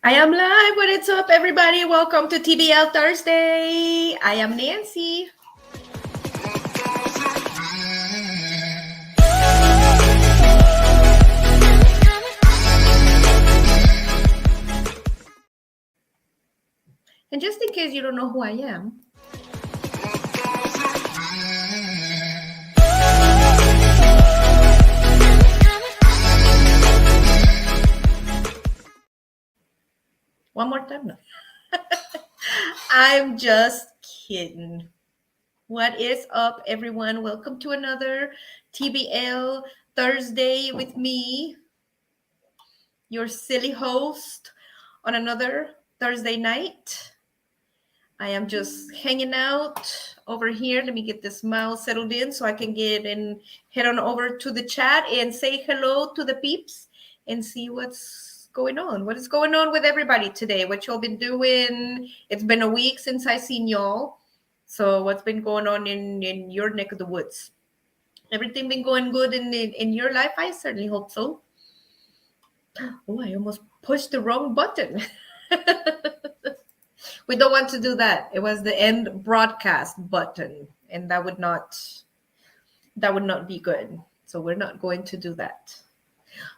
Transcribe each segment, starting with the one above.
I am live. What is up, everybody? Welcome to TBL Thursday. I am Nancy. And just in case you don't know who I am, one more time. No. I'm just kidding. What is up, everyone? Welcome to another TBL Thursday with me, your silly host, on another Thursday night. I am just hanging out over here. Let me get this mouse settled in so I can get and head on over to the chat and say hello to the peeps and see what's going on. What is going on with everybody today? What y'all been doing? It's been a week since I seen y'all. So what's been going on in your neck of the woods? Everything been going good in your life? I certainly hope so. Oh, I almost pushed the wrong button. We don't want to do that. It was the end broadcast button, and that would not be good. So we're not going to do that.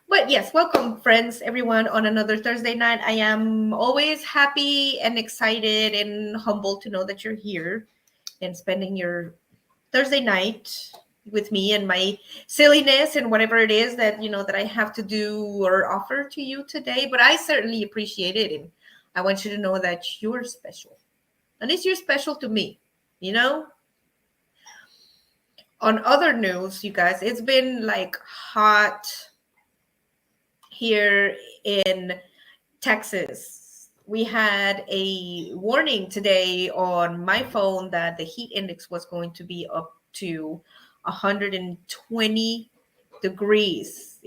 But yes, welcome, friends, everyone, on another Thursday night. I am always happy and excited and humbled to know that you're here and spending your Thursday night with me and my silliness and whatever it is that that I have to do or offer to you today. But I certainly appreciate it, and I want you to know that you're special. At least you're special to me, On other news, you guys, it's been like hot here in Texas. We had a warning today on my phone that the heat index was going to be up to 120 degrees.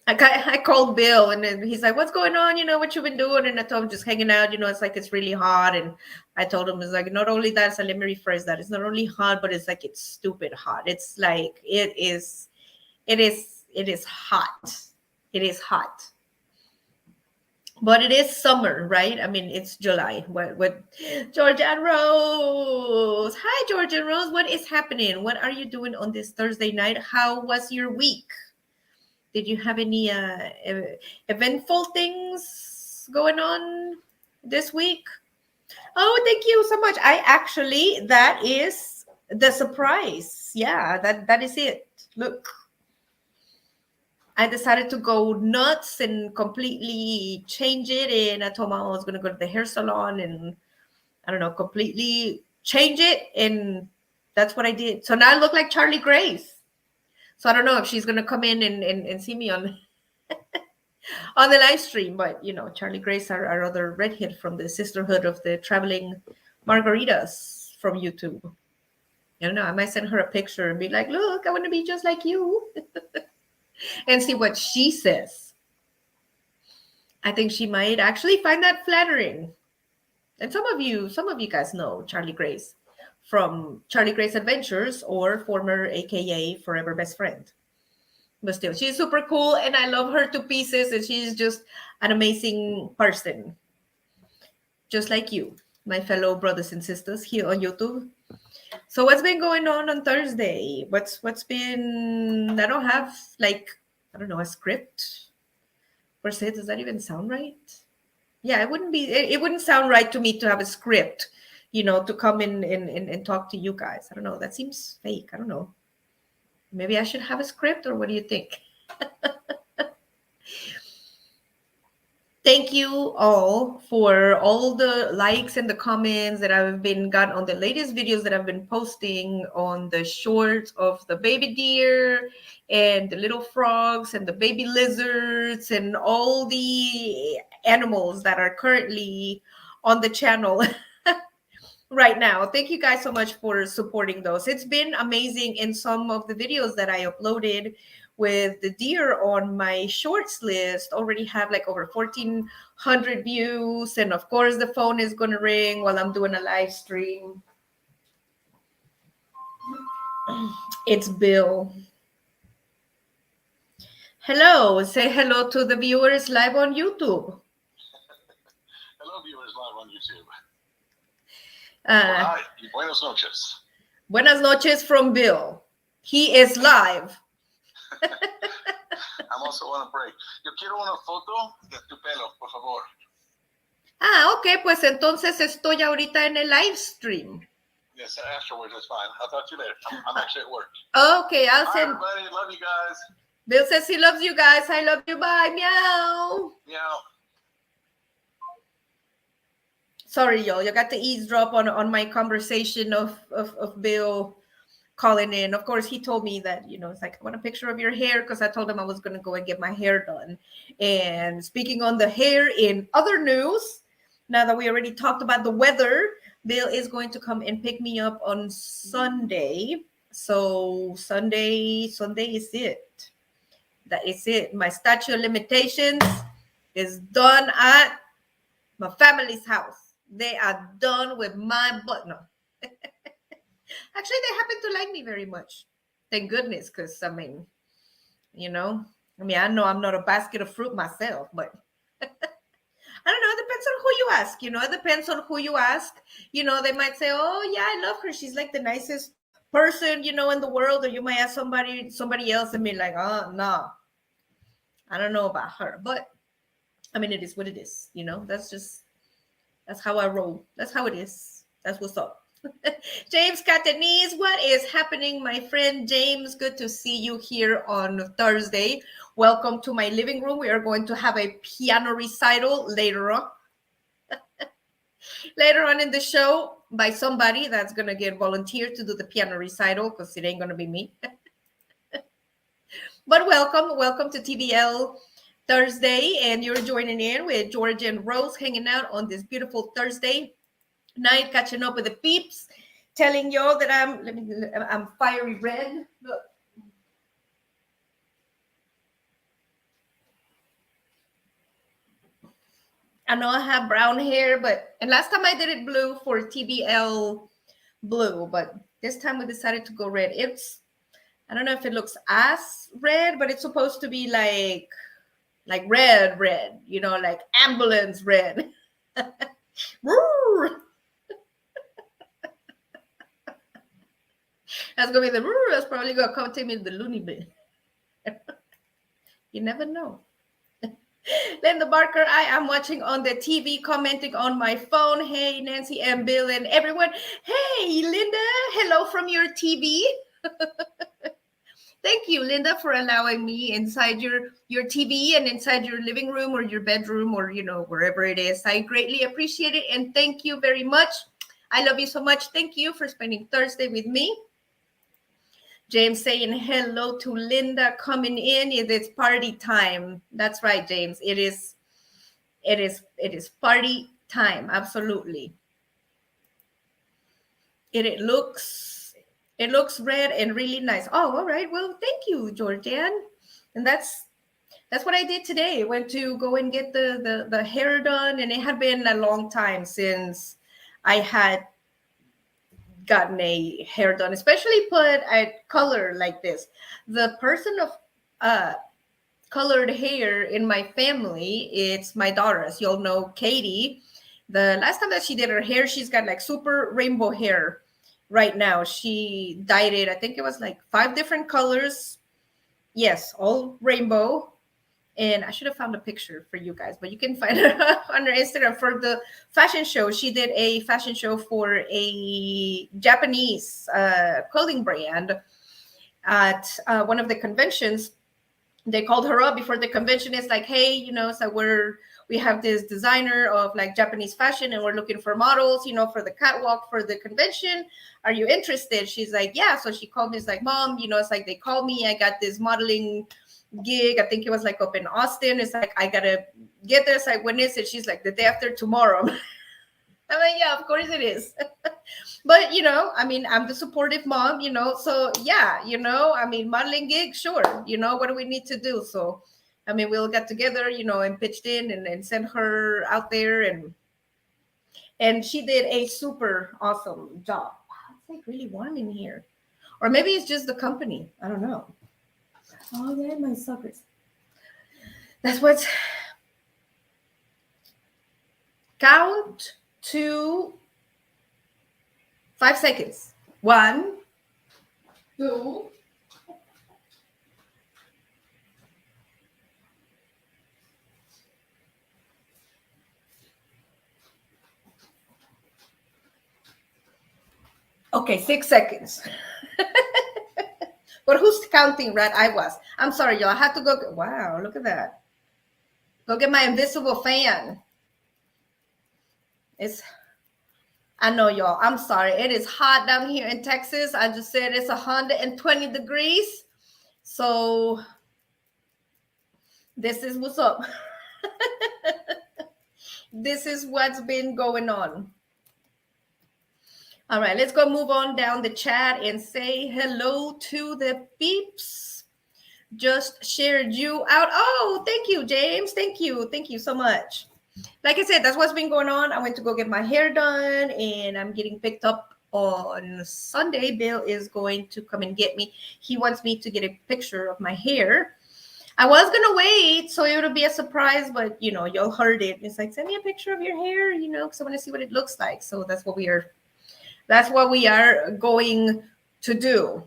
I called Bill, and then he's like, what's going on? What you've been doing? And I told him just hanging out. It's like it's really hot. And I told him, it's like, not only that, so let me rephrase that. It's not only hot, but it's like it's stupid hot. It's like it is hot. It is hot. But it is summer, right? I mean, it's July. What George and Rose. Hi, George and Rose. What is happening? What are you doing on this Thursday night? How was your week? Did you have any eventful things going on this week? Oh, thank you so much. That is the surprise. Yeah, that is it. Look, I decided to go nuts and completely change it. And I told my mom I was going to go to the hair salon and, I don't know, completely change it. And that's what I did. So now I look like Charlie Grace. So I don't know if she's going to come in and see me on on the live stream. But, Charlie Grace, our other redhead from the Sisterhood of the Traveling Margaritas from YouTube. I don't know. I might send her a picture and be like, look, I want to be just like you. And see what she says. I think she might actually find that flattering. And some of you guys know Charlie Grace from Charlie Grace Adventures, or former AKA Forever Best Friend. But still, she's super cool and I love her to pieces, and she's just an amazing person. Just like you, my fellow brothers and sisters here on YouTube. So what's been going on Thursday? What's been, I don't have a script per se. Does that even sound right? Yeah, it wouldn't sound right to me to have a script, to come in and talk to you guys. I don't know. That seems fake. I don't know. Maybe I should have a script, or what do you think? Thank you all for all the likes and the comments that I've been gotten on the latest videos that I've been posting on the shorts of the baby deer and the little frogs and the baby lizards and all the animals that are currently on the channel right now. Thank you guys so much for supporting those. It's been amazing. And some of the videos that I uploaded with the deer on my shorts list already have like over 1,400 views. And of course, the phone is going to ring while I'm doing a live stream. It's Bill. Hello. Say hello to the viewers live on YouTube. Hello, viewers live on YouTube. Uh, Hola y buenas noches. Buenas noches from Bill. He is live. I'm also on a break. Yo quiero una foto de tu pelo, por favor. Ok, pues entonces estoy ahorita en el live stream. Yes, afterwards, that's fine. I'll talk to you later. I'm actually at work. Okay, I'll Bye, send. everybody. Love you guys. Bill says he loves you guys. I love you. Bye. Meow. Meow. Sorry, y'all. You got to eavesdrop on my conversation of Bill calling in. Of course, he told me that, it's like, I want a picture of your hair because I told him I was going to go and get my hair done. And speaking on the hair, in other news, now that we already talked about the weather, Bill is going to come and pick me up on Sunday. So Sunday is it. That is it. My statute of limitations is done at my family's house. They are done with my butt. No. Actually, they happen to like me very much. Thank goodness, because I know I'm not a basket of fruit myself, but I don't know. It depends on who you ask. It depends on who you ask. They might say, "Oh yeah, I love her. She's like the nicest person, in the world." Or you might ask somebody else and be like, "Oh no, I don't know about her." But I mean, it is what it is. That's how I roll. That's how it is. That's what's up. James Catanese, what is happening, my friend James? Good to see you here on Thursday. Welcome to my living room. We are going to have a piano recital later on. Later on in the show by somebody that's going to get volunteered to do the piano recital because it ain't going to be me. But welcome to TBL Thursday, and you're joining in with George and Rose hanging out on this beautiful Thursday night, catching up with the peeps, telling y'all that I'm fiery red. Look. I know I have brown hair, and last time I did it blue for TBL blue, but this time we decided to go red. I don't know if it looks as red, but it's supposed to be like red, like ambulance red. That's gonna be that's probably gonna come take me to the loony bin. You never know. Linda Barker, I am watching on the TV, commenting on my phone. Hey, Nancy and Bill and everyone. Hey, Linda, hello from your TV. Thank you, Linda, for allowing me inside your TV and inside your living room or your bedroom or, wherever it is. I greatly appreciate it. And thank you very much. I love you so much. Thank you for spending Thursday with me. James saying hello to Linda coming in. It is party time. That's right, James. It is party time. Absolutely. It looks red and really nice. Oh, all right. Well, thank you, Georgianne. And that's what I did today. I went to go and get the hair done, and it had been a long time since I had gotten a hair done, especially put a color like this. The person of colored hair in my family, it's my daughter. As you all know, Katie. The last time that she did her hair, she's got like super rainbow hair right now. She dyed it, I think it was like 5 different colors. Yes, all rainbow. And I should have found a picture for you guys, but you can find her on her Instagram for the fashion show. She did a fashion show for a Japanese clothing brand at one of the conventions. They called her up before the convention. It's like, hey, so we have this designer of like Japanese fashion and we're looking for models, for the catwalk for the convention. Are you interested? She's like, yeah. So she called me. It's like, Mom, it's like they called me. I got this modeling gig. I think it was like up in Austin. It's like, I gotta get there. It's like, when is it? She's like, the day after tomorrow. I'm like, yeah, of course it is. But I'm the supportive mom, so yeah, modeling gig, sure. What do we need to do? So we'll get together, and pitched in and sent her out there, and she did a super awesome job. Wow, it's like really warm in here. Or maybe it's just the company. I don't know. Oh, yeah, my suckers. That's what's count to 5 seconds. 1, 2. Okay, 6 seconds. But who's counting, right? I was. I'm sorry, y'all. I had to go. Wow, look at that. Go get my invisible fan. I know, y'all. I'm sorry. It is hot down here in Texas. I just said it's 120 degrees. So this is what's up. This is what's been going on. All right, let's go move on down the chat and say hello to the peeps. Just shared you out. Oh, thank you, James. Thank you. Thank you so much. Like I said, that's what's been going on. I went to go get my hair done and I'm getting picked up on Sunday. Bill is going to come and get me. He wants me to get a picture of my hair. I was going to wait, so it would be a surprise, but you know, y'all heard it. It's like, send me a picture of your hair, you know, because I want to see what it looks like. So that's what we are going to do.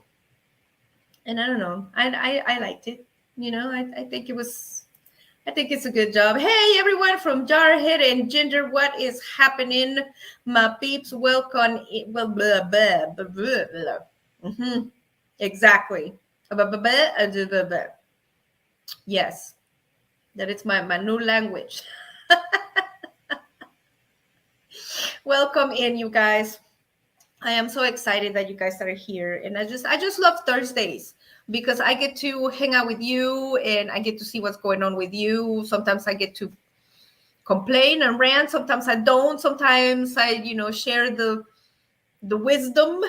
And I don't know, I liked it. You know, I think it's a good job. Hey, everyone from Jarhead and Ginger, what is happening? My peeps, welcome. Blah, blah, blah, blah, blah. Mm-hmm. Exactly. Yes, that is my new language. Welcome in, you guys. I am so excited that you guys are here, and I just love Thursdays because I get to hang out with you and I get to see what's going on with you. Sometimes I get to complain and rant. Sometimes I don't. Sometimes I, you know, share the wisdom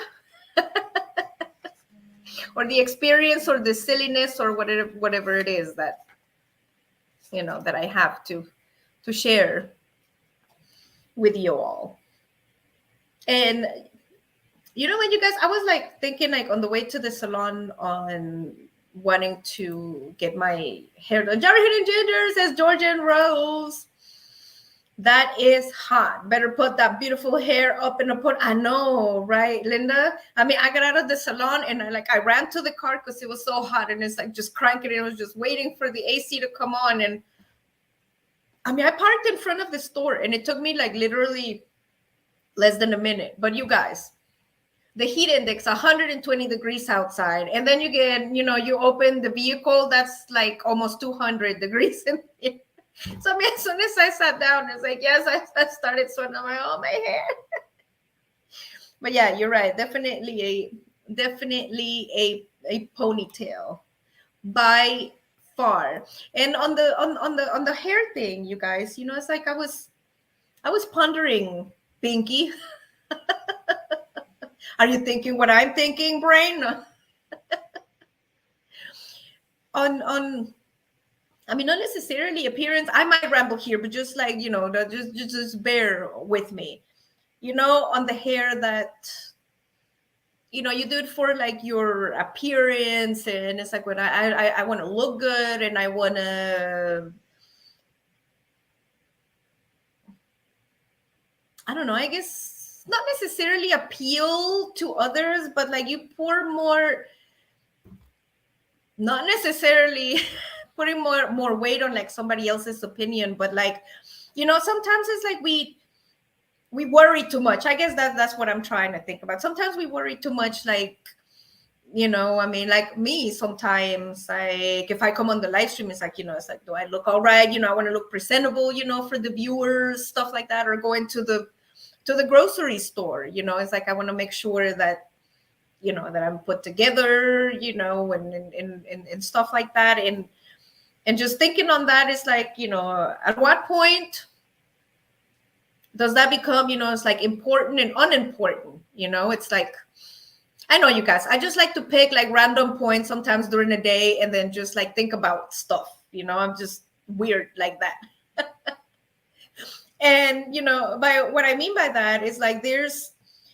or the experience or the silliness or whatever it is that, you know, that I have to share with you all. And you know what, you guys, I was like thinking, like on the way to the salon, on wanting to get my hair done. Jerry Hidden Ginger says Georgia and Rose. That is hot. Better put that beautiful hair up in a put. I know, right, Linda? I mean, I got out of the salon and I ran to the car because it was so hot and it's like just cranking. It was just waiting for the AC to come on. And I mean, I parked in front of the store and it took me like literally less than a minute. But you guys, the heat index 120 degrees outside, and then you get, you know, you open the vehicle, that's like almost 200 degrees in here. So I mean, as soon as I sat down, it's like, yes, I started sweating. I'm like, oh, my hair. But yeah, you're right, definitely a ponytail by far. And on the hair thing, you guys, you know, it's like I was pondering, Pinky. Are you thinking what I'm thinking, brain? on I mean, not necessarily appearance. I might ramble here, but just like, you know, just bear with me. You know, on the hair that, you know, you do it for like your appearance, and it's like when I want to look good and I want to, I don't know, I guess not necessarily appeal to others, but like you pour more, not necessarily putting more weight on like somebody else's opinion, but like, you know, sometimes it's like we worry too much. I guess that's what I'm trying to think about. Sometimes we worry too much, like, you know, I mean, like me, sometimes, like if I come on the live stream, it's like, you know, it's like, do I look all right? You know, I want to look presentable, you know, for the viewers, stuff like that, or going to the grocery store, you know, it's like I want to make sure that, you know, that I'm put together, you know, and stuff like that. And just thinking on that is like, you know, at what point does that become, you know, it's like important and unimportant, you know? It's like, I know, you guys, I just like to pick like random points sometimes during the day and then just like think about stuff, you know? I'm just weird like that. And, you know, by what I mean by that is like there's,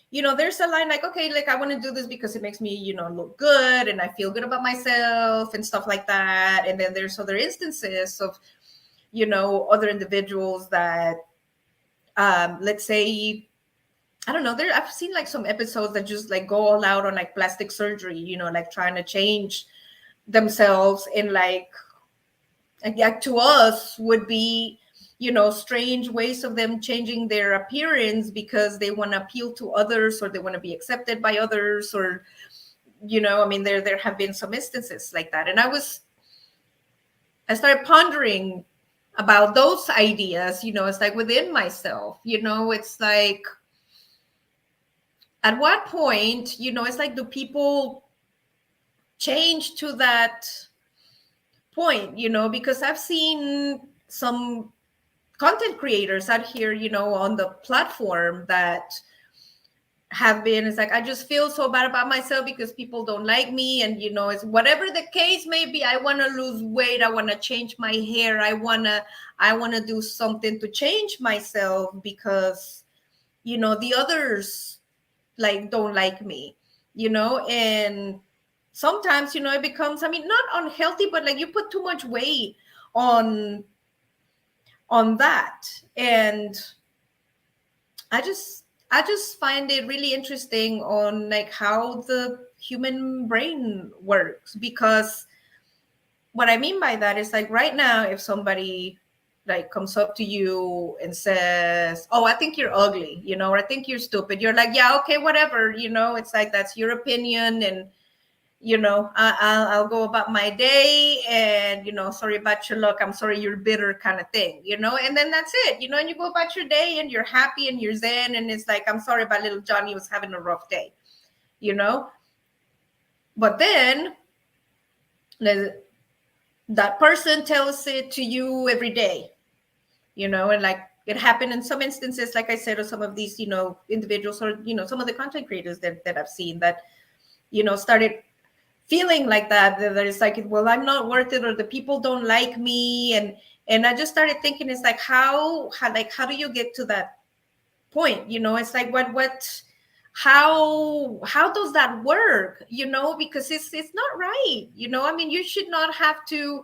you know, there's a line like, okay, like I want to do this because it makes me, you know, look good and I feel good about myself and stuff like that. And then there's other instances of, other individuals that, let's say, I don't know, I've seen like some episodes that just like go all out on like plastic surgery, like trying to change themselves in like to us would be, strange ways of them changing their appearance because they want to appeal to others, or they want to be accepted by others, or, I mean, there have been some instances like that. And I started pondering about those ideas, it's like within myself, it's like, at what point, it's like, do people change to that point, because I've seen some content creators out here, on the platform that have been, it's like, I just feel so bad about myself because people don't like me. And, it's whatever the case may be, I want to lose weight. I want to change my hair. I want to do something to change myself because, the others like don't like me, and sometimes, it becomes, I mean, not unhealthy, but like you put too much weight on that. And I just find it really interesting on like how the human brain works, because what I mean by that is like right now, if somebody like comes up to you and says, "Oh, I think you're ugly," or "I think you're stupid," you're like, "Yeah, okay, whatever," it's like, that's your opinion, and I'll go about my day, and sorry about your luck, I'm sorry you're bitter, kind of thing, and then that's it, and you go about your day and you're happy and you're zen, and it's like, I'm sorry about little Johnny was having a rough day, but then that person tells it to you every day, and like it happened in some instances, like I said, or some of these individuals, or some of the content creators that I've seen that started feeling like that it's like, well, I'm not worth it, or the people don't like me, and I just started thinking, it's like, how do you get to that point? It's like, what how does that work? Because it's not right. I mean, you should not have to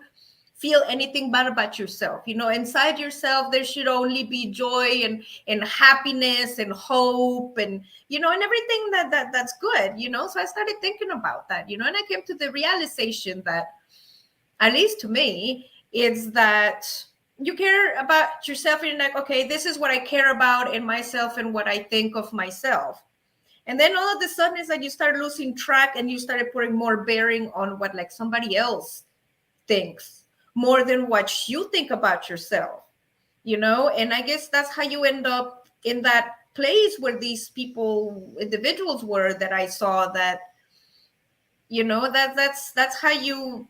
feel anything bad about yourself. Inside yourself there should only be joy and happiness and hope, and and everything that's good. So I started thinking about that, and I came to the realization that, at least to me, is that you care about yourself, and you're like, okay, this is what I care about in myself and what I think of myself. And then all of a sudden it's like you start losing track, and you started putting more bearing on what like somebody else thinks, more than what you think about yourself, and I guess that's how you end up in that place where these individuals were, that I saw, that that's how you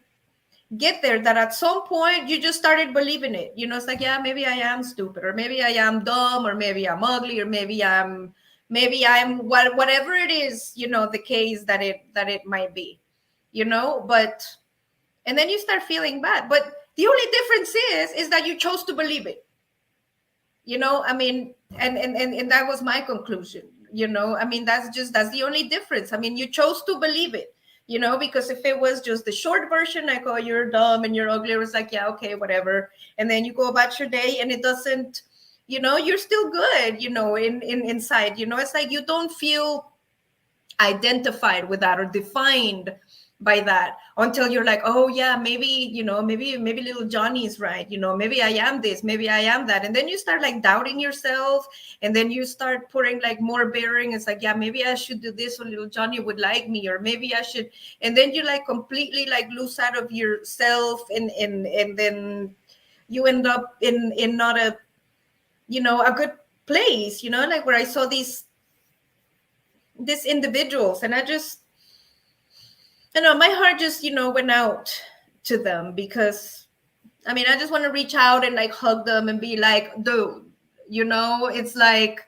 get there, that at some point you just started believing it. It's like, yeah, maybe I am stupid, or maybe I am dumb, or maybe I'm ugly, or maybe I'm whatever it is, the case that it might be, but, and then you start feeling bad. But the only difference is that you chose to believe it. I mean, and that was my conclusion. I mean, that's the only difference. I mean, you chose to believe it. Because if it was just the short version, like, oh, you're dumb and you're ugly, it was like, yeah, okay, whatever. And then you go about your day, and it doesn't, you're still good, in inside. It's like you don't feel identified with that or defined by that until you're like, oh yeah, maybe maybe little Johnny is right, maybe I am this, maybe I am that. And then you start like doubting yourself, and then you start putting like more bearing. It's like, yeah, maybe I should do this, or little Johnny would like me, or maybe I should. And then you like completely like lose out of yourself, and then you end up in not a a good place, like where I saw these individuals, and I just, my heart just, went out to them, because I mean, I just want to reach out and like hug them and be like, dude, it's like,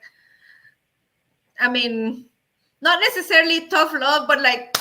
I mean, not necessarily tough love, but like,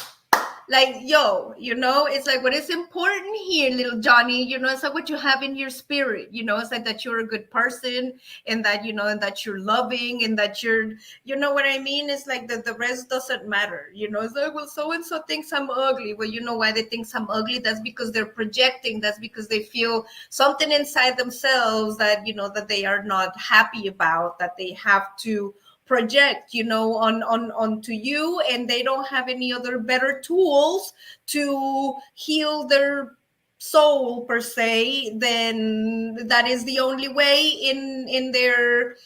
like, yo, it's like what is important here, little Johnny, it's like what you have in your spirit, it's like that you're a good person, and that, and that you're loving, and that you're, what I mean? It's like the rest doesn't matter, it's like, well, so and so thinks I'm ugly. Well, you know why they think I'm ugly? That's because they're projecting. That's because they feel something inside themselves that, that they are not happy about, that they have to project, onto you, and they don't have any other better tools to heal their soul per se. Then that is the only way in their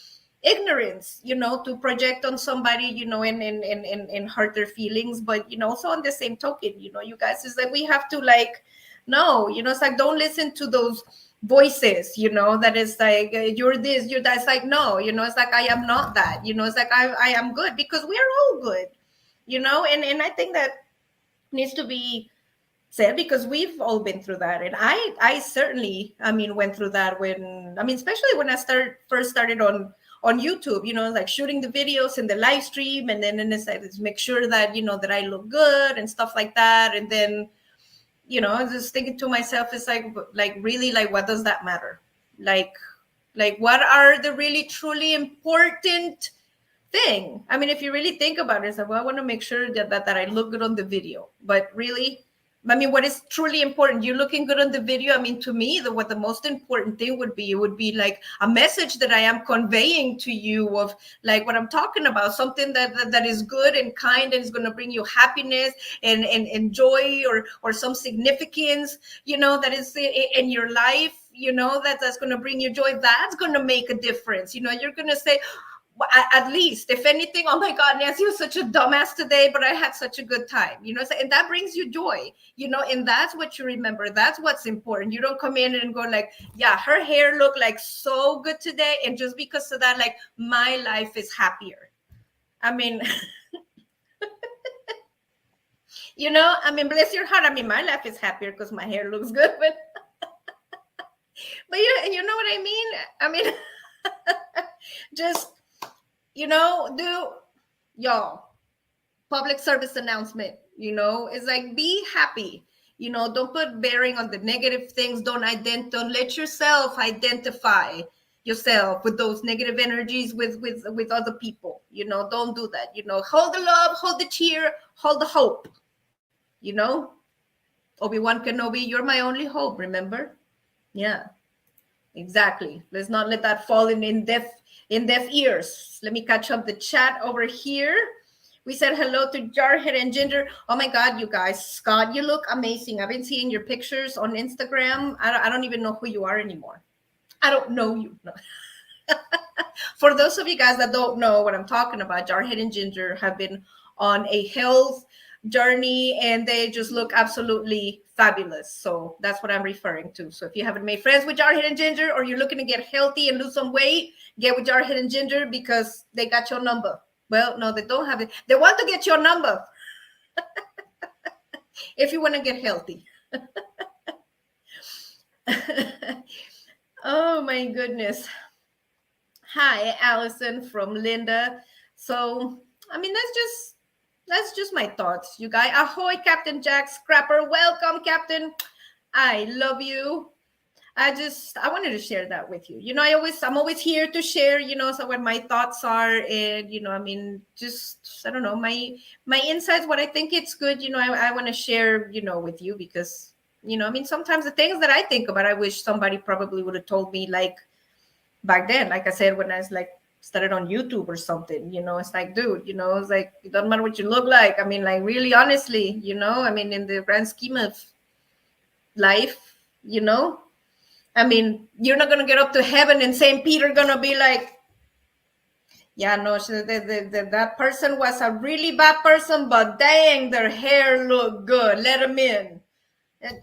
ignorance, to project on somebody, and hurt their feelings. But also on the same token, you guys, is that we have to, like, no, it's like, don't listen to those voices, that is like, you're this, you're that. It's like, no, it's like, I am not that, it's like, I am good, because we are all good, and I think that needs to be said, because we've all been through that. And I certainly, went through that when, especially when I first started on YouTube, like shooting the videos and the live stream, and then it's like, let's make sure that, that I look good and stuff like that. And then, just thinking to myself, it's like really, like, what does that matter? Like what are the really truly important thing? If you really think about it, it's like, well, I want to make sure that I look good on the video. But really, what is truly important? You're looking good on the video. To me, what the most important thing would be like a message that I am conveying to you of, like, what I'm talking about, something that is good and kind, and is going to bring you happiness and joy, or some significance, that is in your life, that's going to bring you joy. That's going to make a difference. You're going to say, at least, if anything, oh my God, Nancy was such a dumbass today, but I had such a good time, and that brings you joy, and that's what you remember. That's what's important. You don't come in and go like, yeah, her hair looked like so good today, and just because of that, like, my life is happier. Bless your heart. My life is happier because my hair looks good, but you know what I mean? Just, do, y'all, public service announcement, it's like, be happy, don't put bearing on the negative things. Don't let yourself identify yourself with those negative energies with other people. Don't do that. Hold the love, hold the cheer, hold the hope. Obi-Wan Kenobi, you're my only hope, remember? Yeah, exactly. Let's not let that fall in deaf ears. Let me catch up the chat over here. We said hello to Jarhead and Ginger. Oh my God, you guys. Scott, you look amazing. I've been seeing your pictures on Instagram. I don't even know who you are anymore. I don't know you. No. For those of you guys that don't know what I'm talking about, Jarhead and Ginger have been on a health journey, and they just look absolutely fabulous. So that's what I'm referring to. So if you haven't made friends with Jarhead and Ginger, or you're looking to get healthy and lose some weight, get with Jarhead and Ginger, because they got your number. Well, no, they don't have it. They want to get your number if you want to get healthy. Oh my goodness. Hi, Allison from Linda. So, that's just my thoughts, you guys. Ahoy, Captain Jack Scrapper. Welcome, Captain. I love you. I wanted to share that with you. I'm always here to share, so what my thoughts are, and, just, I don't know, my insights, what I think it's good, I want to share, with you, because, sometimes the things that I think about, I wish somebody probably would have told me, like, back then, like I said, when I was like, started on YouTube or something, it's like, dude, it's like, it doesn't matter what you look like. Like, really, honestly, in the grand scheme of life, you're not going to get up to heaven and St. Peter going to be like, yeah, no, that person was a really bad person, but dang, their hair looked good. Let them in. And,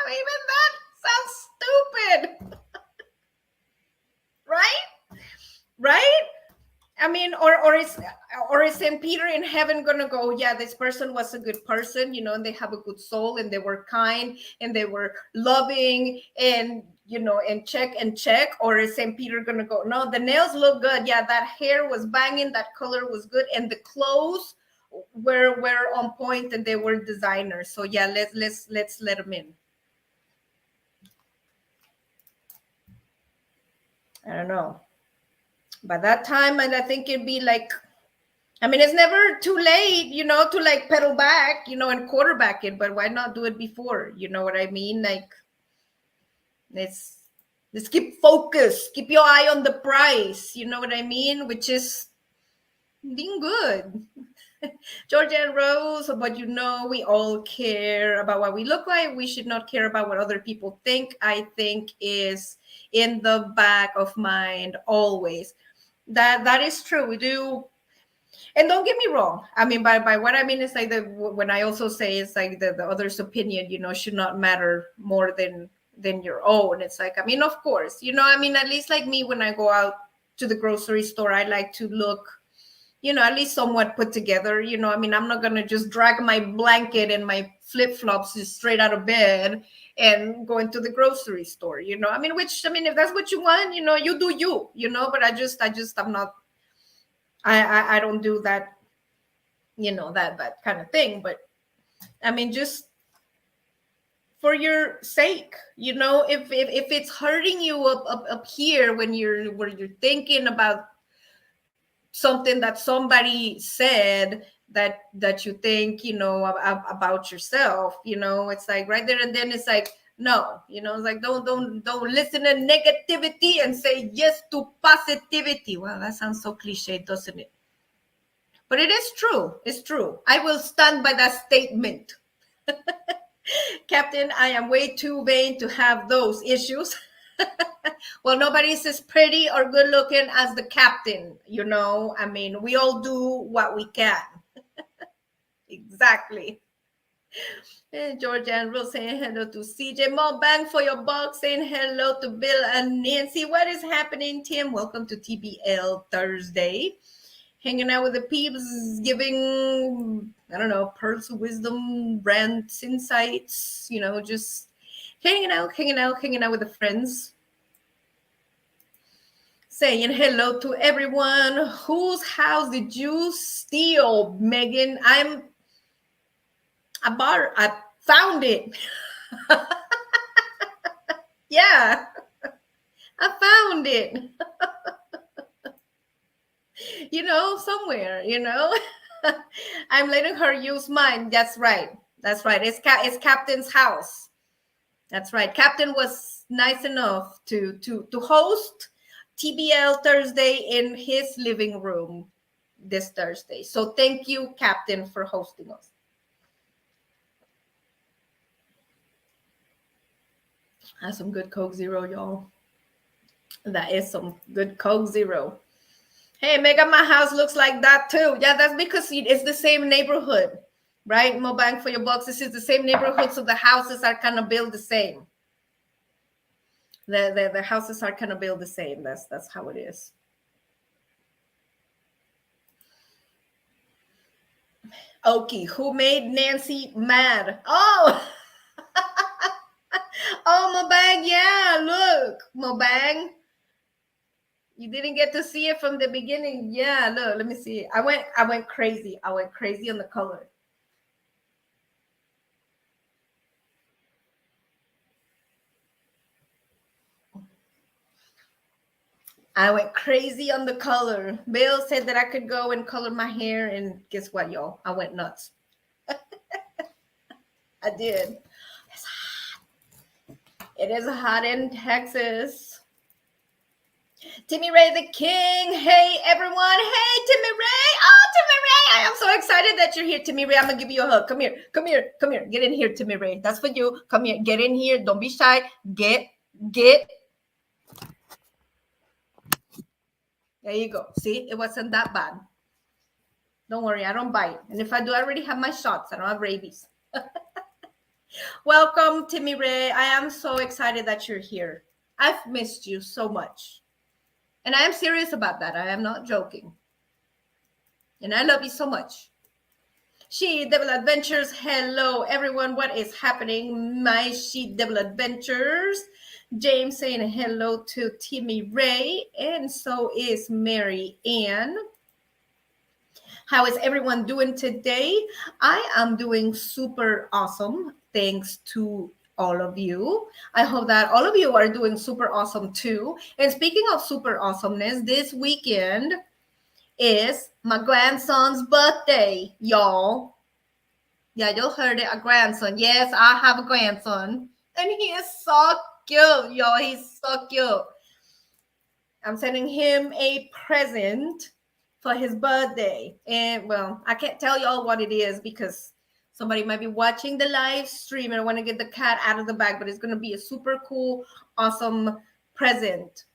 even that sounds stupid. Right? Right? or is St. Peter in heaven gonna go, yeah, this person was a good person, and they have a good soul, and they were kind, and they were loving, and and check, or is St. Peter gonna go, no, the nails look good, yeah, that hair was banging, that color was good, and the clothes were on point, and they were designers, so yeah, let's let them in. I don't know. By that time, and I think it'd be like, I mean, it's never too late, to like pedal back, and quarterback it, but why not do it before? You know what I mean? Like, let's keep focused, keep your eye on the prize, you know what I mean? Which is being good. Georgia and Rose, but we all care about what we look like. We should not care about what other people think. I think is in the back of mind always. That is true. We do. And don't get me wrong. I mean, by what I mean is like when I also say it's like the other's opinion, should not matter more than your own. It's like, I mean, of course, I mean, at least like me, when I go out to the grocery store, I like to look, at least somewhat put together. I mean, I'm not gonna just drag my blanket and my flip-flops just straight out of bed and go into the grocery store. I mean, if that's what you want, you do you. But I'm not. I don't do that, that kind of thing. But I mean, just for your sake, if it's hurting you up here when you're thinking about something that somebody said that you think, about yourself, it's like right there and then it's like, no, it's like don't listen to negativity and say yes to positivity. Wow, that sounds so cliche, doesn't it? But it is true. It's true. I will stand by that statement. Captain, I am way too vain to have those issues. Well, nobody's as pretty or good looking as the captain, I mean, we all do what we can. Exactly. And George Andrew saying hello to CJ. More bang for your buck, saying hello to Bill and Nancy. What is happening, Tim? Welcome to TBL Thursday. Hanging out with the peeps, giving, I don't know, pearls of wisdom, rants, insights, just hanging out with the friends. Saying hello to everyone. Whose house did you steal, Megan? I found it. Yeah, I found it. Somewhere, I'm letting her use mine. That's right. It's Captain's house. That's right. Captain was nice enough to host TBL Thursday in his living room this Thursday. So thank you, Captain, for hosting us. That's some good Coke Zero, y'all. That is some good Coke Zero. Hey, Mega, my house looks like that too. Yeah, that's because it's the same neighborhood, right? More bang for your bucks. This is the same neighborhood, so the houses are kind of built the same. The houses are kind of built the same. That's how it is. Okay, who made Nancy mad? Oh, oh, Mobang, yeah, look, Mobang. You didn't get to see it from the beginning. Yeah, look, let me see. I went crazy. I went crazy on the color. I went crazy on the color. Bill said that I could go and color my hair, and guess what, y'all? I went nuts. I did. It's hot. It is hot in Texas. Timmy Ray the King. Hey, everyone. Hey, Timmy Ray. Oh, Timmy Ray. I am so excited that you're here, Timmy Ray. I'm going to give you a hug. Come here. Come here. Come here. Get in here, Timmy Ray. That's for you. Come here. Get in here. Don't be shy. Get. There you go. See, it wasn't that bad. Don't worry. I don't bite. And if I do, I already have my shots. I don't have rabies. Welcome, Timmy Ray. I am so excited that you're here. I've missed you so much. And I am serious about that. I am not joking. And I love you so much. She Devil Adventures. Hello, everyone. What is happening? My She Devil Adventures. James saying hello to Timmy Ray. And so is Mary Ann. How is everyone doing today? I am doing super awesome. Thanks to all of you. I hope that all of you are doing super awesome too. And speaking of super awesomeness, this weekend is my grandson's birthday, y'all. Yeah, you heard it, a grandson. Yes, I have a grandson. And he is so cute, y'all. He's so cute. I'm sending him a present for his birthday. And well, I can't tell y'all what it is because somebody might be watching the live stream and I want to get the cat out of the bag, but it's going to be a super cool, awesome present.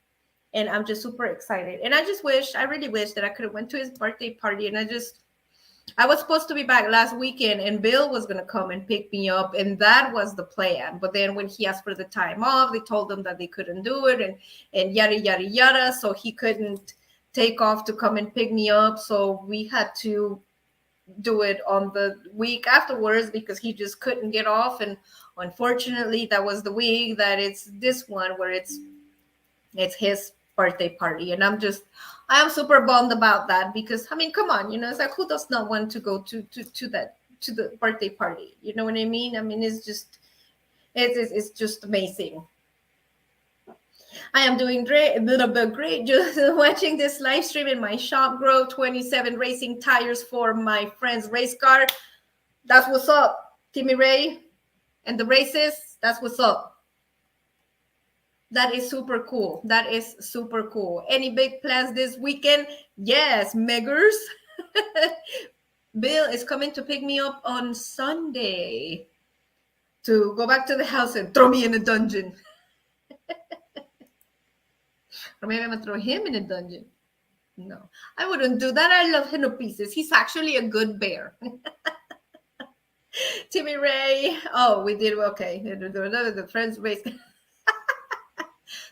And I'm just super excited. And I really wish that I could have went to his birthday party. And I was supposed to be back last weekend and Bill was going to come and pick me up. And that was the plan. But then when he asked for the time off, they told him that they couldn't do it and yada, yada, yada. So he couldn't take off to come and pick me up. So we had to do it on the week afterwards because he just couldn't get off. And unfortunately, that was the week that it's this one where it's his birthday party. And I am super bummed about that because I mean, come on, it's like who does not want to go to the birthday party? You know what I mean? I mean, it's just amazing. I am doing great, a little bit great. Just watching this live stream in my shop. Grow 27 racing tires for my friend's race car. That's what's up, Timmy Ray, and the races. That's what's up. That is super cool. That is super cool. Any big plans this weekend? Yes, Meggers. Bill is coming to pick me up on Sunday to go back to the house and throw me in a dungeon. Or maybe I'm going to throw him in a dungeon. No, I wouldn't do that. I love him to pieces. He's actually a good bear. Timmy Ray. Oh, we did okay. The friends race.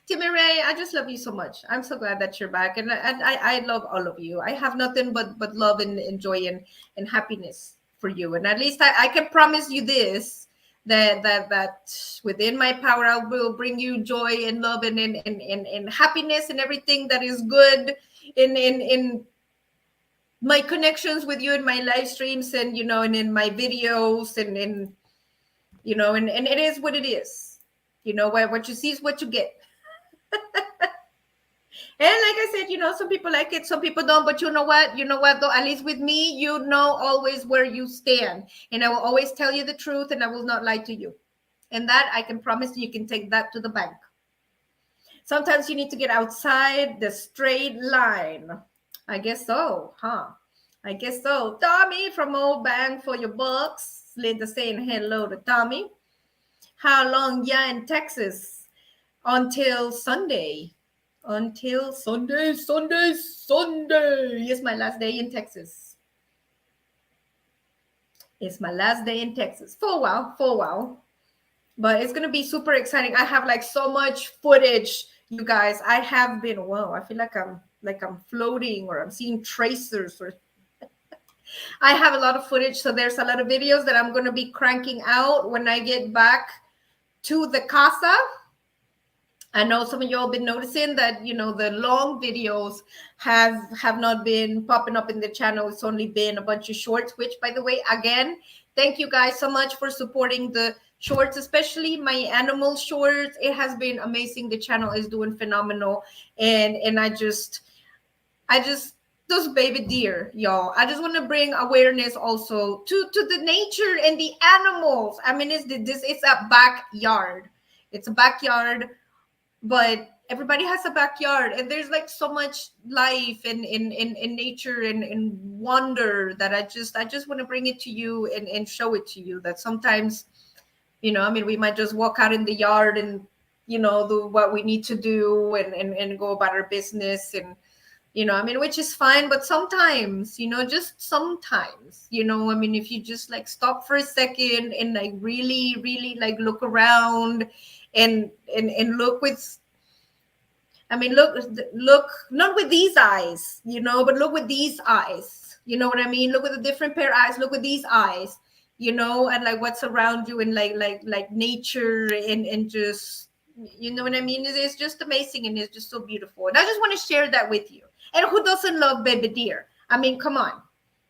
Timmy Ray, I just love you so much. I'm so glad that you're back. And I love all of you. I have nothing but love and joy and happiness for you. And at least I can promise you this, that within my power, I will bring you joy and love and happiness and everything that is good in my connections with you in my live streams and, and in my videos and and it is what it is. What you see is what you get. And like I said, some people like it, some people don't. But you know what? Though, at least with me, always where you stand. And I will always tell you the truth and I will not lie to you. And that I can promise you can take that to the bank. Sometimes you need to get outside the straight line. I guess so, huh? I guess so. Tommy from Old Bang for your bucks. Linda saying hello to Tommy. How long? Yeah, in Texas. Until Sunday. Until Sunday. It's my last day in Texas. It's my last day in Texas. For a while. But it's going to be super exciting. I have like so much footage, you guys. I have been, I feel like I'm floating or I'm seeing tracers or I have a lot of footage. So there's a lot of videos that I'm going to be cranking out when I get back to the casa. I know some of y'all been noticing that, the long videos have not been popping up in the channel. It's only been a bunch of shorts, which, by the way, again, thank you guys so much for supporting the shorts, especially my animal shorts. It has been amazing. The channel is doing phenomenal. And I just those baby deer, y'all. I just want to bring awareness also to the nature and the animals. I mean, it's a backyard. It's a backyard. But everybody has a backyard and there's like so much life in nature and wonder that I just want to bring it to you and show it to you that sometimes, we might just walk out in the yard and, do what we need to do and go about our business and, which is fine. But sometimes, just sometimes, if you just like stop for a second and like really, really like look around and look with, look not with these eyes, but look with these eyes. You know what I mean? Look with a different pair of eyes. Look with these eyes, and like what's around you and like nature and just, you know what I mean? It's just amazing and it's just so beautiful. And I just want to share that with you. And who doesn't love baby deer? I mean, come on.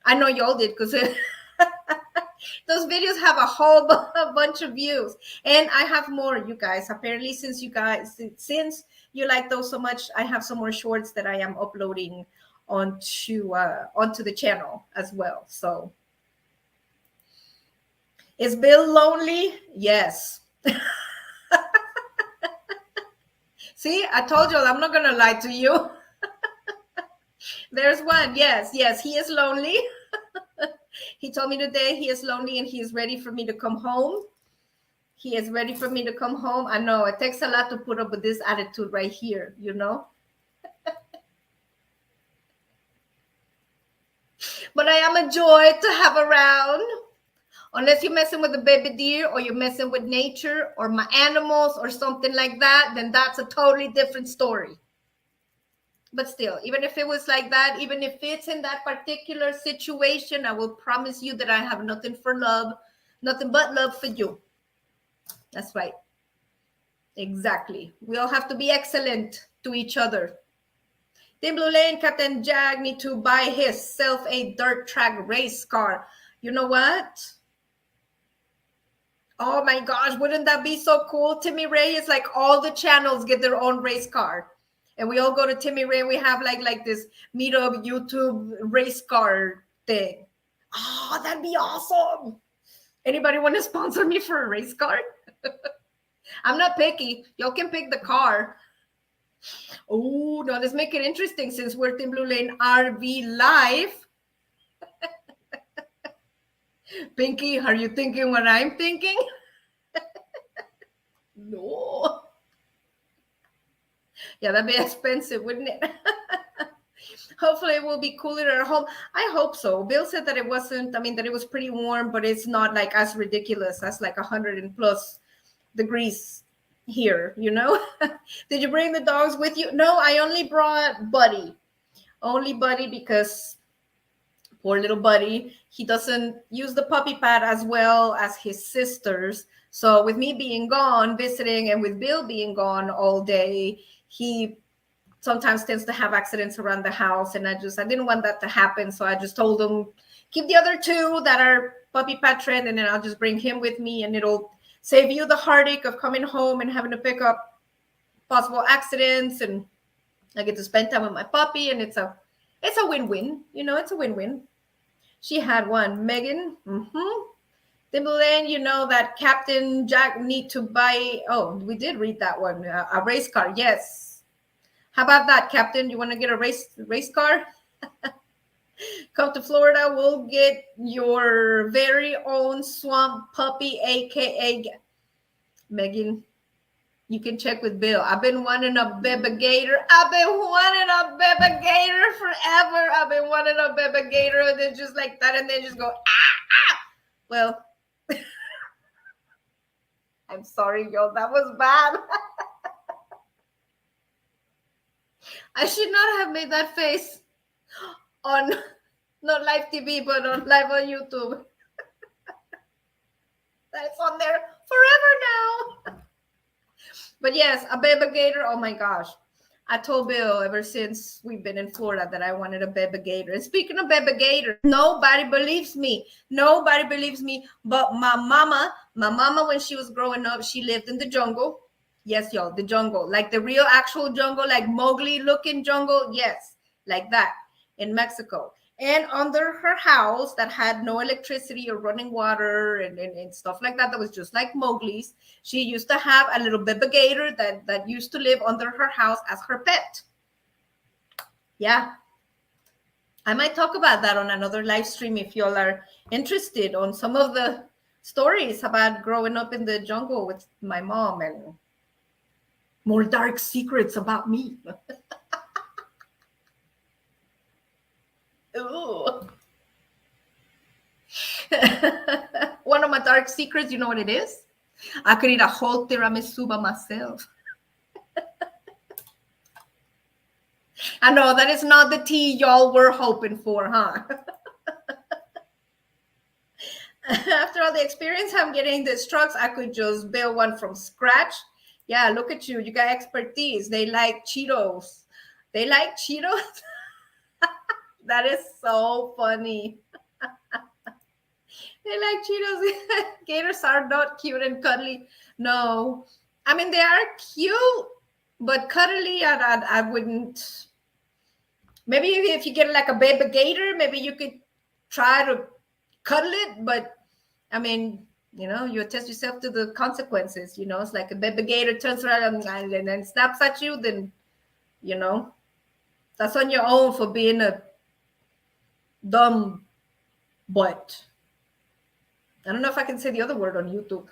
I know y'all did because those videos have a whole bunch of views, and I have more, you guys. Apparently, since you like those so much, I have some more shorts that I am uploading onto the channel as well. So, is Bill lonely? Yes. See, I told you I'm not gonna lie to you. There's one. Yes, he is lonely. He told me today he is lonely and he is ready for me to come home. He is ready for me to come home. I know it takes a lot to put up with this attitude right here, But I am a joy to have around. Unless you're messing with a baby deer or you're messing with nature or my animals or something like that, then that's a totally different story. But still, even if it was like that, even if it's in that particular situation, I will promise you that I have nothing but love for you. That's right. Exactly. We all have to be excellent to each other. Team Blue Lane, Captain Jag need to buy himself a dirt track race car. You know what? Oh my gosh, wouldn't that be so cool? Timmy Ray is like all the channels get their own race car. And we all go to Timmy Ray and we have like this meetup YouTube race car thing. Oh, that'd be awesome. Anybody want to sponsor me for a race car? I'm not picky. Y'all can pick the car. Oh, no, let's make it interesting since we're Team Blue Lane RV Live. Pinky, are you thinking what I'm thinking? No. Yeah, that'd be expensive, wouldn't it? Hopefully it will be cooler at home. I hope so. Bill said that it wasn't, that it was pretty warm, but it's not like as ridiculous as like 100 and plus degrees here, Did you bring the dogs with you? No, I only brought Buddy. Only Buddy because poor little Buddy, he doesn't use the puppy pad as well as his sisters. So with me being gone visiting and with Bill being gone all day, he sometimes tends to have accidents around the house. And I didn't want that to happen. So I just told him, keep the other two that are puppy pad trained, and then I'll just bring him with me, and it'll save you the heartache of coming home and having to pick up possible accidents. And I get to spend time with my puppy, and it's a win-win. It's a win-win. She had one, Megan. Timberland, that Captain Jack need to buy. Oh, we did read that one. A race car. Yes. How about that, Captain? You want to get a race car? Come to Florida, we'll get your very own swamp puppy, aka Megan. You can check with Bill. I've been wanting a baby gator. I've been wanting a baby gator forever. I've been wanting a baby gator, and then just like that, and then just go ah. Well, I'm sorry, y'all. That was bad. I should not have made that face on not live TV, but on live on YouTube. That's on there forever now. But yes, a baby gator. Oh my gosh. I told Bill ever since we've been in Florida that I wanted a baby gator. And speaking of baby gator, nobody believes me. Nobody believes me but my mama. My mama, when she was growing up, she lived in the jungle. Yes, y'all, the jungle. Like the real actual jungle, like Mowgli looking jungle. Yes, like that in Mexico. And under her house that had no electricity or running water and stuff like that was just like Mowgli's, she used to have a little baby gator that used to live under her house as her pet. Yeah. I might talk about that on another live stream if y'all are interested on some of the stories about growing up in the jungle with my mom and more dark secrets about me. Ooh. One of my dark secrets, you know what it is? I could eat a whole tiramisu by myself. I know that is not the tea y'all were hoping for, huh? After all the experience I'm getting these trucks, I could just build one from scratch. Yeah, look at you. You got expertise. They like Cheetos. They like Cheetos. That is so funny. They like Cheetos. Gators are not cute and cuddly. No. I mean, they are cute, but cuddly, I wouldn't. Maybe if you get like a baby gator, maybe you could try to cuddle it, but I mean, you attach yourself to the consequences. It's like a baby gator turns around and then snaps at you, then, that's on your own for being a dumb butt. I don't know if I can say the other word on YouTube.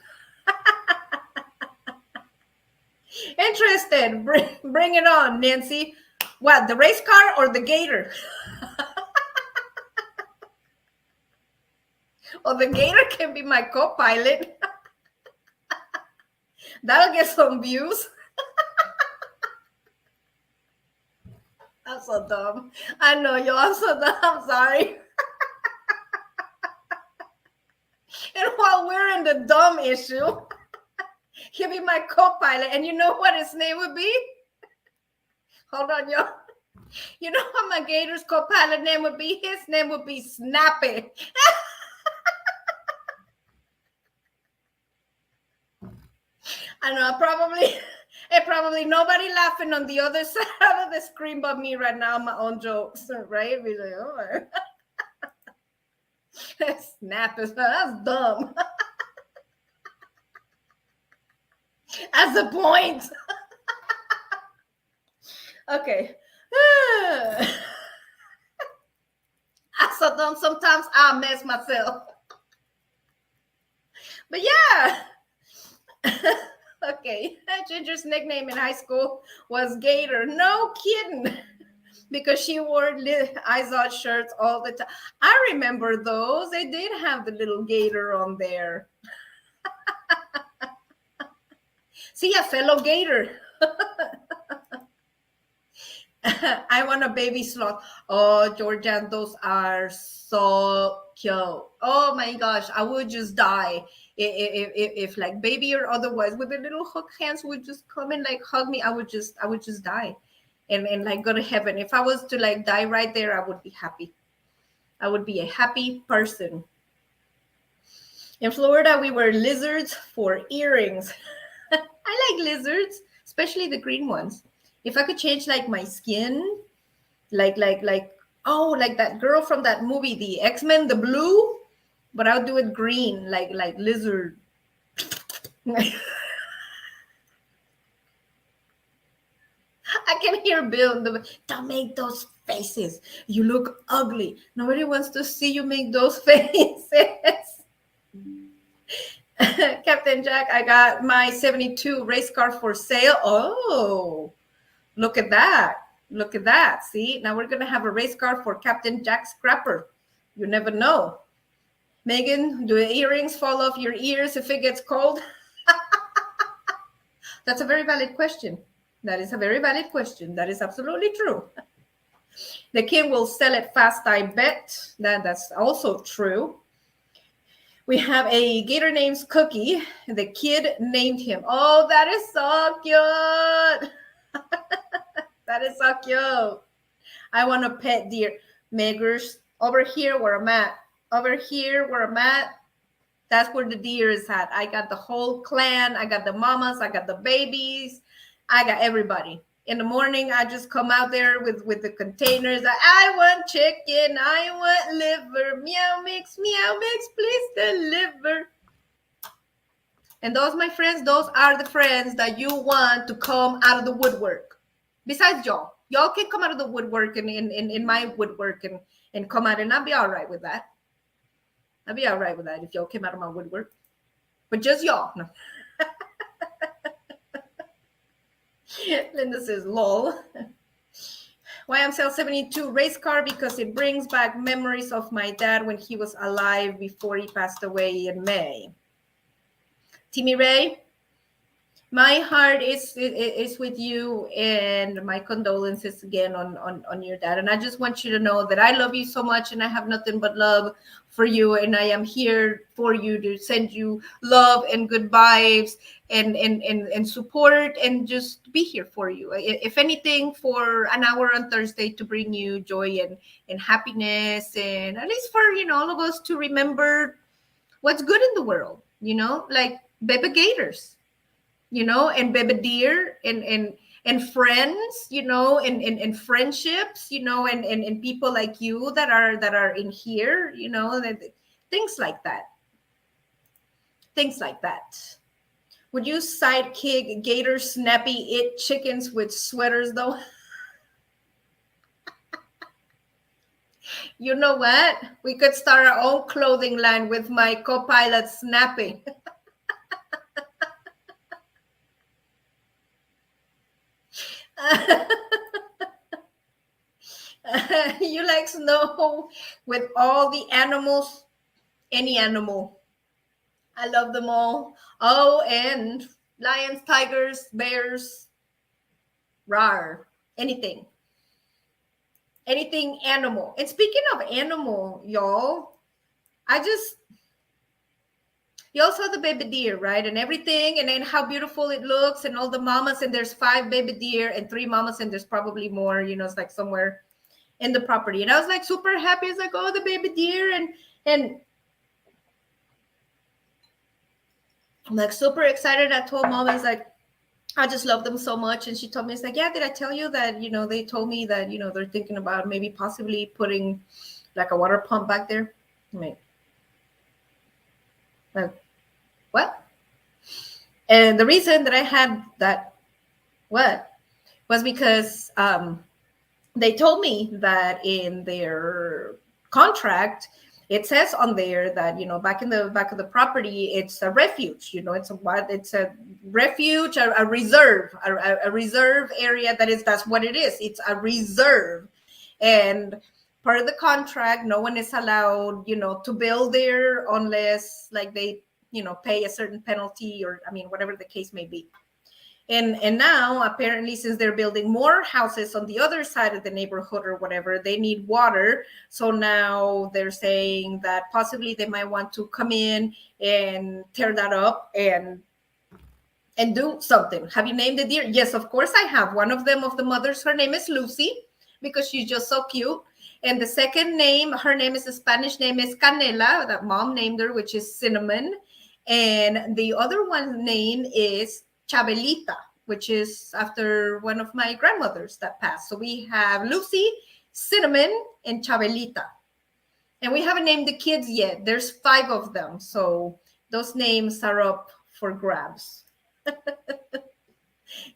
Interested? Bring it on, Nancy. What, the race car or the gator? Or the gator can be my co-pilot. That'll get some views. I'm so dumb. I know you. I'm so dumb. I'm sorry. And while we're in the dumb issue, he'll be my co-pilot. And you know what his name would be? Hold on, y'all. You know what my gator's co-pilot name would be? His name would be Snappy. I know, probably nobody laughing on the other side of the screen but me right now, my own jokes, right? Be like, oh, Snappy, that's dumb. That's the point. Okay. I so dumb. Sometimes I mess myself. But yeah. Okay. Ginger's nickname in high school was Gator. No kidding. Because she wore Izod shirts all the time. I remember those. They did have the little gator on there. See, a fellow gator. I want a baby sloth. Oh, Georgian, those are so cute. Oh my gosh, I would just die if like baby or otherwise, with the little hook hands would just come and like hug me. I would just die, and like go to heaven. If I was to like die right there, I would be happy. I would be a happy person. In Florida, we wear lizards for earrings. I like lizards, especially the green ones. If I could change like my skin, like that girl from that movie, the X-Men, the blue, but I'll do it green, like lizard. I can hear Bill. Don't make those faces. You look ugly. Nobody wants to see you make those faces. Captain Jack, I got my 72 race car for sale. Oh, look at that. Look at that. See, now we're going to have a race car for Captain Jack Scrapper. You never know. Megan, do the earrings fall off your ears if it gets cold? That's a very valid question. That is a very valid question. That is absolutely true. The kid will sell it fast, I bet. That's also true. We have a gator named Cookie. The kid named him. Oh, that is so cute. That is so cute. I want a pet deer. Meggers, over here where I'm at. Over here where I'm at. That's where the deer is at. I got the whole clan. I got the mamas. I got the babies. I got everybody. In the morning, I just come out there with the containers. I want chicken. I want liver. Meow mix, please deliver. And those, my friends, those are the friends that you want to come out of the woodwork. Besides y'all. Y'all can come out of the woodwork and in my woodwork and come out, and I'll be all right with that. I'll be all right with that if y'all came out of my woodwork. But just y'all. No. Linda says, lol. YMCL 72 race car because it brings back memories of my dad when he was alive before he passed away in May. Timmy Ray, My heart is with you, and my condolences again on your dad. And I just want you to know that I love you so much, and I have nothing but love for you, and I am here for you to send you love and good vibes and support, and just be here for you. If anything, for an hour on Thursday to bring you joy and happiness, and at least for all of us to remember what's good in the world, like baby gators, and baby deer and friends, and friendships, and people like you that are in here, that things like that. Things like that. Would you sidekick gator snappy it chickens with sweaters though? You know what? We could start our own clothing line with my co-pilot Snappy. You like snow with all the animals, any animal. I love them all. Oh, and lions, tigers, bears, rar, anything. Anything animal. And speaking of animal, y'all, you all saw the baby deer, right? And everything, and then how beautiful it looks, and all the mamas, and there's 5 baby deer and 3 mamas, and there's probably more, it's like somewhere in the property. And I was like super happy. It's like, oh, the baby deer, and I'm like super excited. I told mom, I was like, I just love them so much. And she told me, it's like, yeah, did I tell you that, they told me that, they're thinking about maybe possibly putting like a water pump back there. I mean, like, what? And the reason that I had that, was because they told me that in their contract, it says on there that back in the back of the property, it's a refuge. It's a refuge, a reserve, a reserve area. That's what it is. It's a reserve, and part of the contract, no one is allowed to build there unless like they pay a certain penalty, or whatever the case may be. And now apparently, since they're building more houses on the other side of the neighborhood or whatever, they need water. So now they're saying that possibly they might want to come in and tear that up and do something. Have you named the deer? Yes, of course I have. One of them, of the mothers, her name is Lucy, because she's just so cute. And the second name, her name is, the Spanish name is Canela, that mom named her, which is cinnamon. And the other one's name is Chabelita, which is after one of my grandmothers that passed. So we have Lucy, Cinnamon, and Chabelita. And we haven't named the kids yet. There's 5 of them. So those names are up for grabs.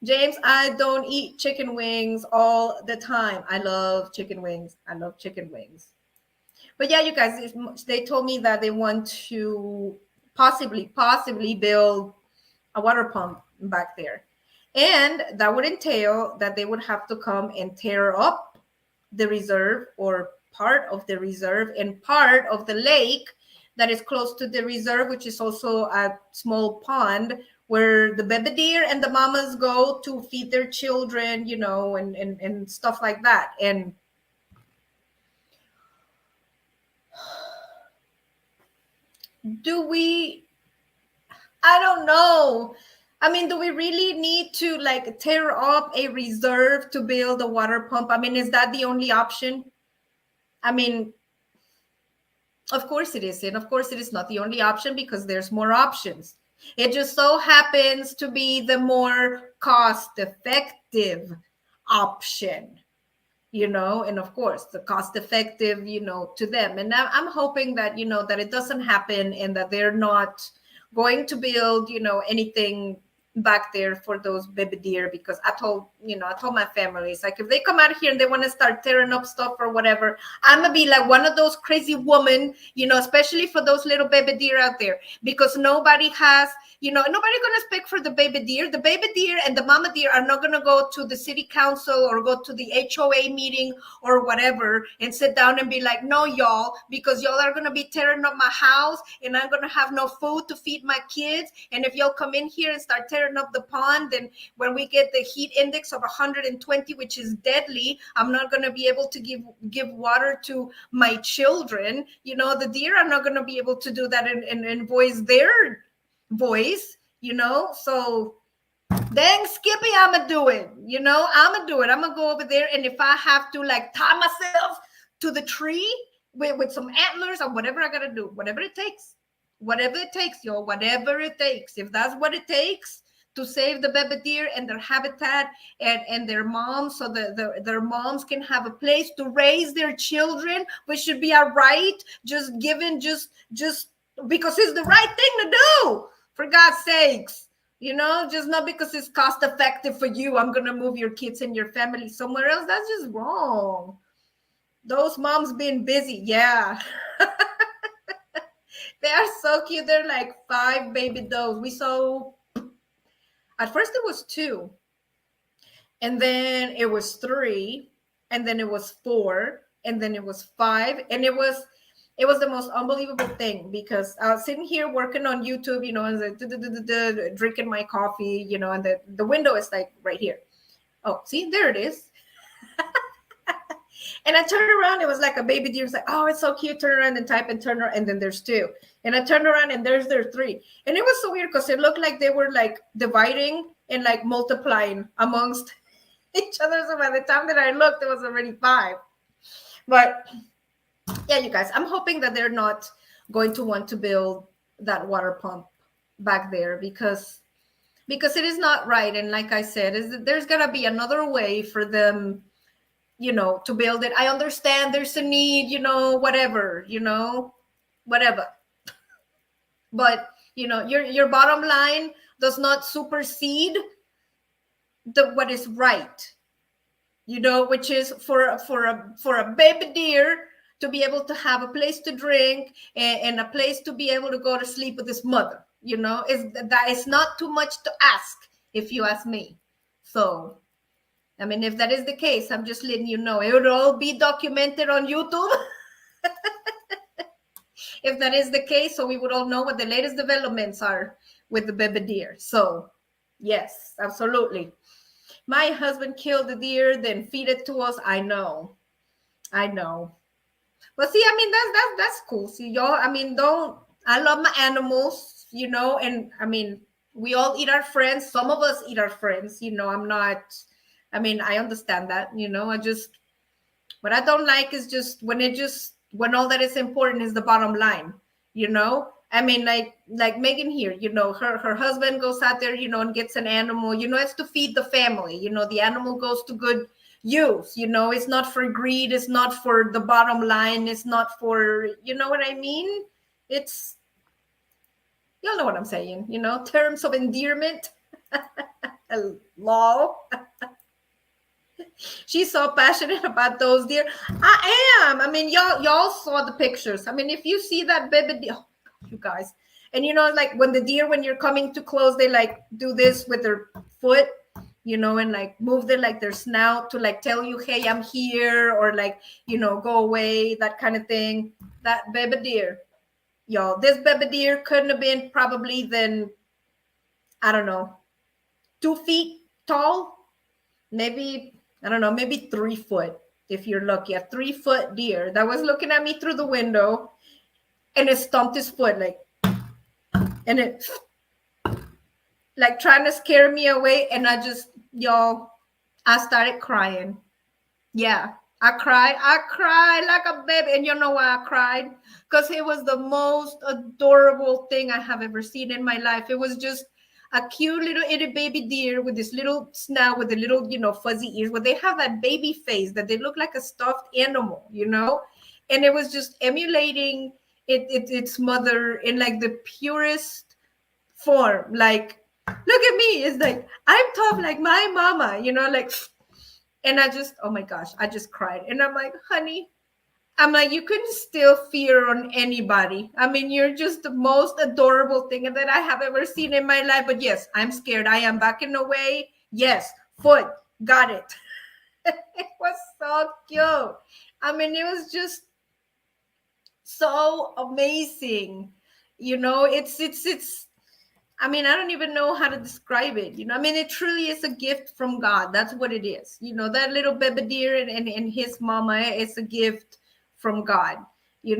James, I don't eat chicken wings all the time. I love chicken wings. But yeah, you guys, they told me that they want to possibly build a water pump back there. And that would entail that they would have to come and tear up the reserve, or part of the reserve, and part of the lake that is close to the reserve, which is also a small pond where the baby deer and the mamas go to feed their children, and stuff like that. And I don't know. Do we really need to like tear up a reserve to build a water pump? Is that the only option? Of course it is. And of course it is not the only option, because there's more options. It just so happens to be the more cost-effective option, and of course the cost-effective, to them. And I'm hoping that, that it doesn't happen, and that they're not going to build, anything back there for those baby deer, because I told my family, it's like, if they come out here and they want to start tearing up stuff or whatever, I'm gonna be like one of those crazy women, especially for those little baby deer out there, because nobody has, nobody's gonna speak for the baby deer. The baby deer and the mama deer are not gonna go to the city council or go to the HOA meeting or whatever and sit down and be like, no, y'all, because y'all are gonna be tearing up my house, and I'm gonna have no food to feed my kids, and if y'all come in here and start tearing turn up the pond, and when we get the heat index of 120, which is deadly, I'm not going to be able to give water to my children. The deer are not going to be able to do that and voice their voice, so dang, Skippy, I'ma do it. I'ma do it. I'm gonna go over there, and if I have to like tie myself to the tree with some antlers or whatever I gotta do, whatever it takes, y'all, whatever it takes. If that's what it takes to save the baby deer and their habitat and their moms, so their moms can have a place to raise their children, which should be a right, just because it's the right thing to do, for God's sakes. Just not because it's cost effective for you, I'm gonna move your kids and your family somewhere else. That's just wrong. Those moms being busy, yeah. They are so cute. They're like 5 baby does. We saw, at first it was 2, and then it was 3, and then it was 4, and then it was 5, and it was the most unbelievable thing, because I was sitting here working on YouTube, and drinking my coffee, and the window is like right here. Oh, see, there it is. And I turned around, it was like a baby deer. It's like, oh, it's so cute. Turn around and type and turn around, and then there's 2. And I turned around and there's 3. And it was so weird because it looked like they were like dividing and like multiplying amongst each other. So by the time that I looked, it was already 5. But yeah, you guys, I'm hoping that they're not going to want to build that water pump back there, because it is not right. And like I said, there's gonna be another way for them, to build it. I understand there's a need, whatever. But your bottom line does not supersede what is right. Which is for a baby deer to be able to have a place to drink and a place to be able to go to sleep with his mother. That is not too much to ask, if you ask me. So, I mean, if that is the case, I'm just letting you know. It would all be documented on YouTube. If that is the case, so we would all know what the latest developments are with the baby deer. So, yes, absolutely. My husband killed the deer, then feed it to us. I know. But see, I mean, that's cool. See, y'all, I mean, I love my animals, and I mean, we all eat our friends. Some of us eat our friends, I understand that, what I don't like is just when all that is important is the bottom line, I mean, like Megan here, her husband goes out there, and gets an animal, it's to feed the family, the animal goes to good use, it's not for greed, it's not for the bottom line, it's not for, you know what I mean? It's, you'll know what I'm saying, terms of endearment. Law. She's so passionate about those deer. I am. I mean, y'all saw the pictures. I mean, if you see that baby deer, you guys, and like when the deer, when you're coming too close, they like do this with their foot, and like move their snout to like tell you, hey, I'm here, or like, go away, that kind of thing. That baby deer, y'all, this baby deer couldn't have been probably than, I don't know, 2 feet tall, maybe, I don't know, maybe 3 foot, if you're lucky. A 3-foot deer that was looking at me through the window, and it stomped his foot and it like trying to scare me away. And I started crying. Yeah, I cried like a baby. And you know why I cried? Because it was the most adorable thing I have ever seen in my life. It was just a cute little itty baby deer with this little snout, with the little, fuzzy ears, where they have that baby face that they look like a stuffed animal, and it was just emulating its mother in like the purest form. Like, look at me, it's like, I'm tough like my mama, like, and oh my gosh, I just cried. And I'm like, honey, I'm like, you couldn't still fear on anybody. I mean, you're just the most adorable thing that I have ever seen in my life. But yes, I'm scared. I am backing away. Yes, foot, got it. It was so cute. I mean, it was just so amazing. It's I mean, I don't even know how to describe it. I mean, it truly is a gift from God. That's what it is. That little baby deer and his mama is a gift from God. And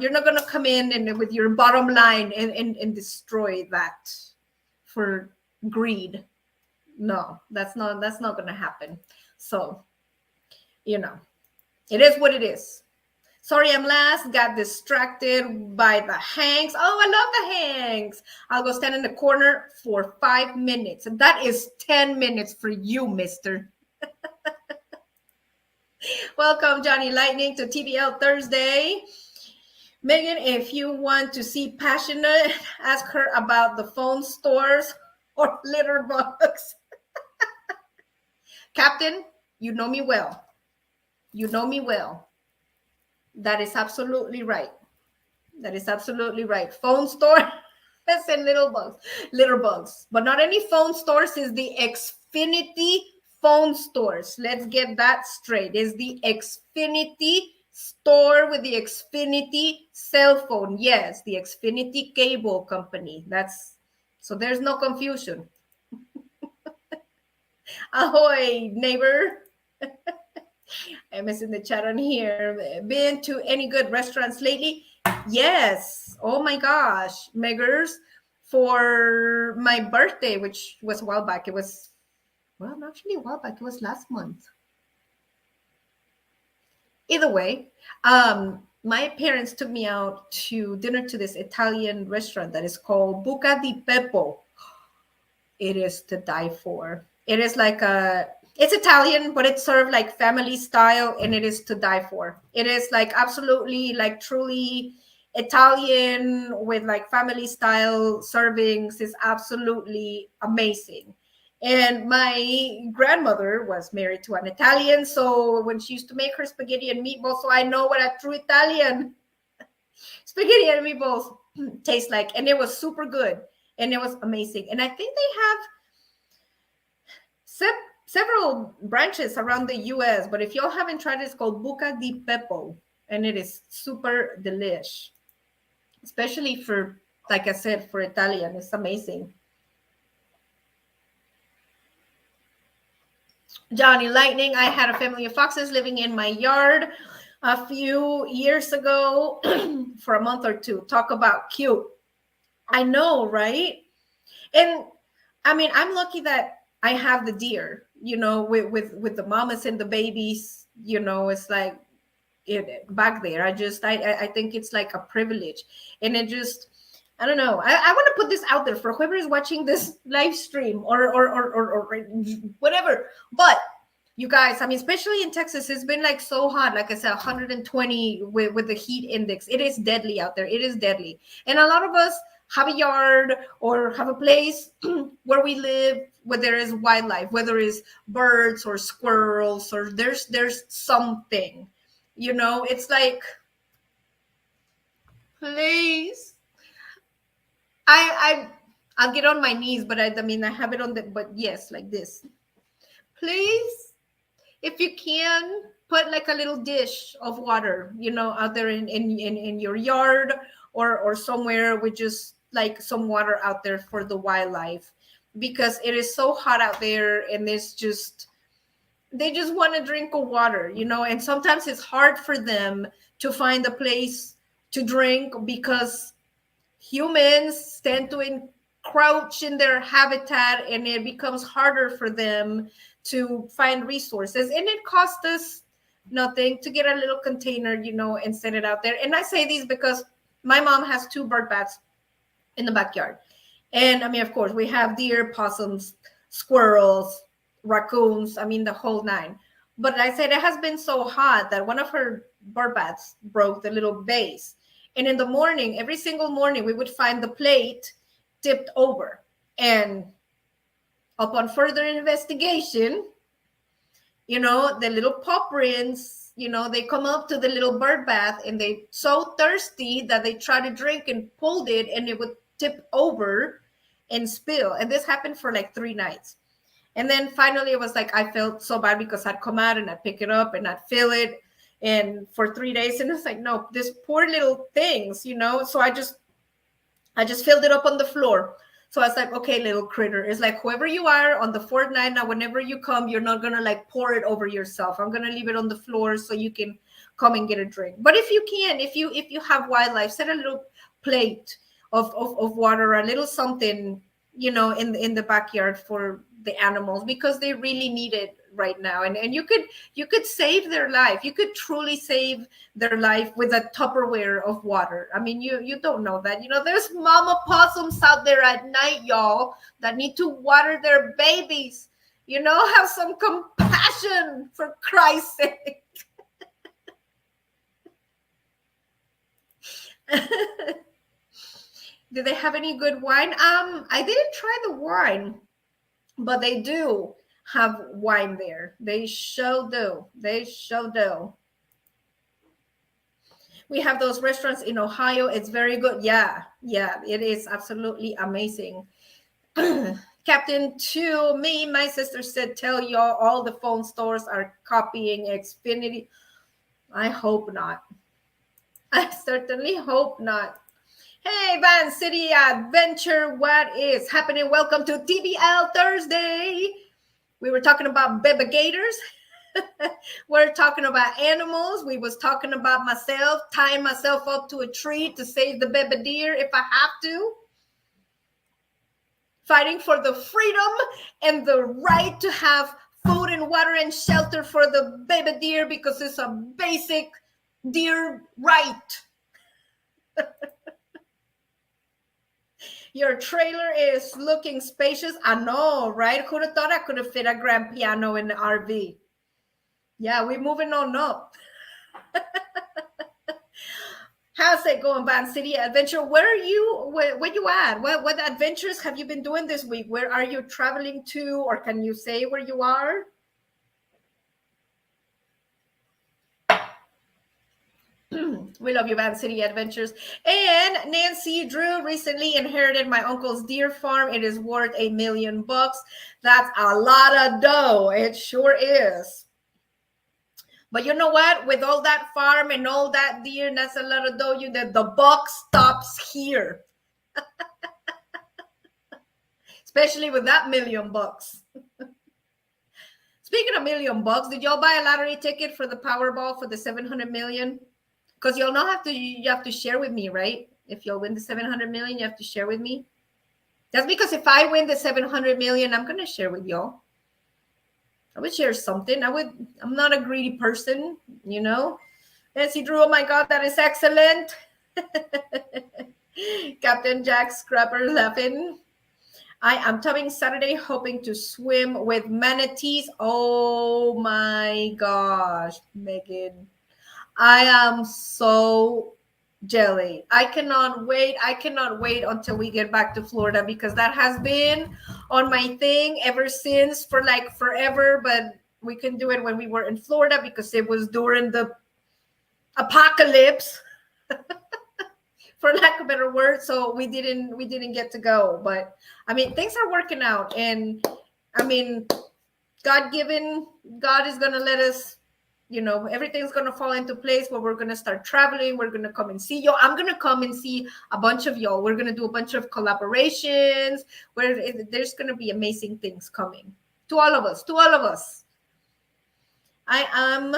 you're not gonna come in and with your bottom line and destroy that for greed. No, that's not gonna happen. So, it is what it is. Sorry, I'm last. Got distracted by the Hanks. Oh, I love the Hanks. I'll go stand in the corner for 5 minutes. That is 10 minutes for you, mister. Welcome, Johnny Lightning, to TBL Thursday. Megan, if you want to see passionate, ask her about the phone stores or litter box. Captain, you know me well. You know me well. That is absolutely right. That is absolutely right. Phone store. Let's say litter bugs, but not any phone stores. Is the Xfinity phone stores. Let's get that straight. Is the Xfinity store with the Xfinity cell phone. Yes, the Xfinity cable company. So there's no confusion. Ahoy, neighbor. I'm in the chat on here. Been to any good restaurants lately? Yes. Oh my gosh, Meggers. For my birthday, which was a while back, not actually a while back, it was last month. Either way, my parents took me out to dinner to this Italian restaurant that is called Buca di Beppo. It is to die for. It is it's Italian, but it's sort of like family style, and it is to die for. It is like absolutely like truly Italian with like family style servings. Is absolutely amazing. And my grandmother was married to an Italian, so when she used to make her spaghetti and meatballs, so I know what a true Italian spaghetti and meatballs taste like, and it was super good, and it was amazing. And I think they have several branches around the US, but if y'all haven't tried it, it's called Buca di Beppo, and it is super delish, especially for, like I said, for Italian. It's amazing. Johnny Lightning, I had a family of foxes living in my yard a few years ago for a month or two. Talk about cute. I know, right? And I mean, I'm lucky that I have the deer, with the mamas and the babies. It's like back there. I think it's like a privilege, and it just, I don't know. I want to put this out there for whoever is watching this live stream or whatever. But you guys, I mean, especially in Texas, it's been like so hot. Like I said, 120 with the heat index. It is deadly out there. It is deadly. And a lot of us have a yard or have a place where we live where there is wildlife, whether it's birds or squirrels or there's something. It's like, please. I'll get on my knees, but I mean I have it on but yes, like this. Please, if you can, put like a little dish of water, out there in your yard or somewhere with just like some water out there for the wildlife, because it is so hot out there, and they just want to drink of water, and sometimes it's hard for them to find a place to drink because humans tend to encroach in their habitat, and it becomes harder for them to find resources. And it costs us nothing to get a little container, and set it out there. And I say these because my mom has 2 bird baths in the backyard. And I mean, of course, we have deer, possums, squirrels, raccoons, I mean, the whole 9. But I said it has been so hot that one of her bird baths broke the little vase. And in the morning, every single morning, we would find the plate tipped over. And upon further investigation, the little paw prints, they come up to the little bird bath, and they so thirsty that they try to drink and pulled it, and it would tip over and spill. And this happened for like 3 nights. And then finally it was like, I felt so bad because I'd come out and I'd pick it up and I'd fill it. And for 3 days, and it's like, no, this poor little things, so I I just filled it up on the floor. So I was like, okay, little critter. It's like whoever you are on the fourth night, now whenever you come, you're not gonna like pour it over yourself. I'm gonna leave it on the floor so you can come and get a drink. But if you can, if you have wildlife, set a little plate of water, a little something, in the backyard for the animals, because they really need it right now. And you could save their life. You could truly save their life with a Tupperware of water. I mean, you don't know that. There's mama possums out there at night, y'all, that need to water their babies. Have some compassion, for Christ's sake. Did they have any good wine? I didn't try the wine, but they do have wine there. They sure do. We have those restaurants in Ohio. It's very good. Yeah, it is absolutely amazing. Captain, to me, my sister said, tell y'all all the phone stores are copying Xfinity. I hope not. I certainly hope not. Hey, Van City Adventure, what is happening? Welcome to TBL Thursday. We were talking about baby gators. We're talking about animals. We was talking about myself, tying myself up to a tree to save the baby deer if I have to. Fighting for the freedom and the right to have food and water and shelter for the baby deer, because it's a basic deer right. Your trailer is looking spacious. I know, right? Who'd have thought I could have fit a grand piano in the RV? Yeah, we're moving on up. How's it going, Van City Adventure? Where are you? Where you at? What adventures have you been doing this week? Where are you traveling to? Or can you say where you are? We love you, Van City Adventures. And Nancy Drew recently inherited my uncle's deer farm. It is worth $1 million. That's a lot of dough. It sure is. But you know what? With all that farm and all that deer, that's a lot of dough. The buck stops here. Especially with that $1 million. Speaking of $1 million, did y'all buy a lottery ticket for the Powerball for the 700 million? Because you have to share with me, right? If you'll win the 700 million, you have to share with me. That's because if I win the 700 million, I'm going to share with y'all. I would share something. I'm not a greedy person, Nancy Drew, oh my God, that is excellent. Captain Jack Scrapper laughing. I am coming Saturday hoping to swim with manatees. Oh my gosh, Megan. I am so jelly. I cannot wait until we get back to Florida, because that has been on my thing ever since, for like forever, but we couldn't do it when we were in Florida because it was during the apocalypse, for lack of a better word. So we didn't get to go. But I mean, things are working out, and I mean, God is gonna let us, everything's going to fall into place where we're going to start traveling. We're going to come and see y'all. I'm going to come and see a bunch of y'all. We're going to do a bunch of collaborations where there's going to be amazing things coming to all of us. I am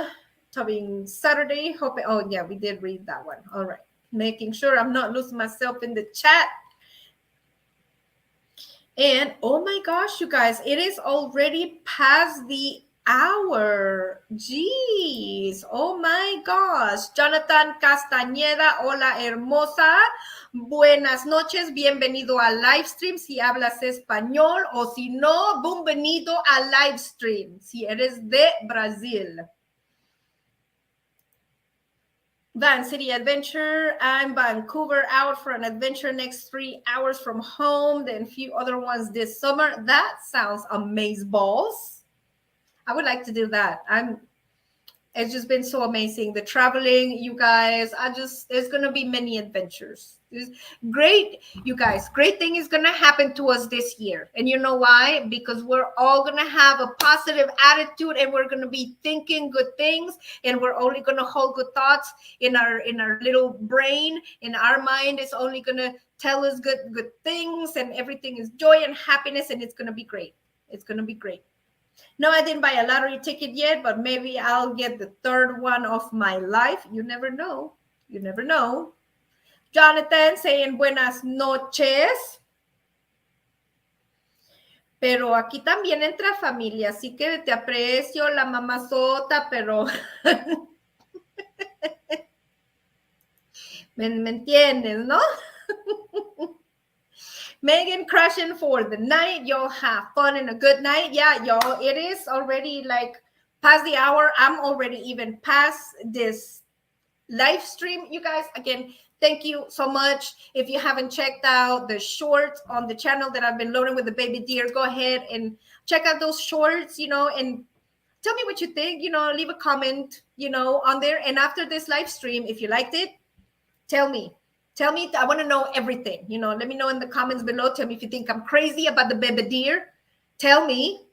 coming Saturday. Oh yeah, we did read that one. All right. Making sure I'm not losing myself in the chat. And oh my gosh, you guys, it is already past the hour. Jeez. Oh my gosh. Jonathan Castañeda, hola hermosa. Buenas noches. Bienvenido al livestream si hablas español, o si no, bienvenido al livestream si eres de Brasil. Van City Adventure. I'm Vancouver, out for an adventure next 3 hours from home, then a few other ones this summer. That sounds amazing, balls. I would like to do that. It's just been so amazing. The traveling, you guys, there's going to be many adventures. Great, you guys, great thing is going to happen to us this year. And you know why? Because we're all going to have a positive attitude, and we're going to be thinking good things, and we're only going to hold good thoughts in our little brain. In our mind, it's only going to tell us good things, and everything is joy and happiness, and it's going to be great. It's going to be great. No, I didn't buy a lottery ticket yet, but maybe I'll get the third one of my life. You never know. You never know. Jonathan saying buenas noches. Pero aquí también entra familia, así que te aprecio, la mamazota, pero me entiendes, ¿no? Megan crushing for the night. Y'all have fun and a good night. Yeah, y'all, it is already like past the hour. I'm already even past this live stream. You guys, again, thank you so much. If you haven't checked out the shorts on the channel that I've been loading with the baby deer, go ahead and check out those shorts, and tell me what you think, leave a comment, on there. And after this live stream, if you liked it, tell me. I want to know everything. Let me know in the comments below. Tell me if you think I'm crazy about the baby deer. Tell me.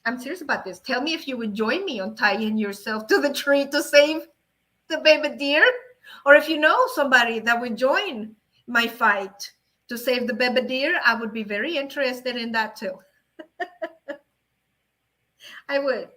I'm serious about this. Tell me if you would join me on tying yourself to the tree to save the baby deer, or if you know somebody that would join my fight to save the baby deer. I would be very interested in that too. I would.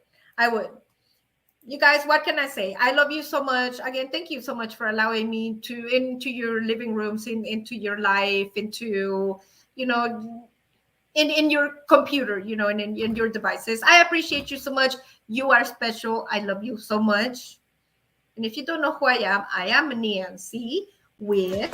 You guys, what can I say? I love you so much. Again, thank you so much for allowing me into your living rooms, into your life, into, in your computer, and in your devices. I appreciate you so much. You are special. I love you so much. And if you don't know who I am Nancy with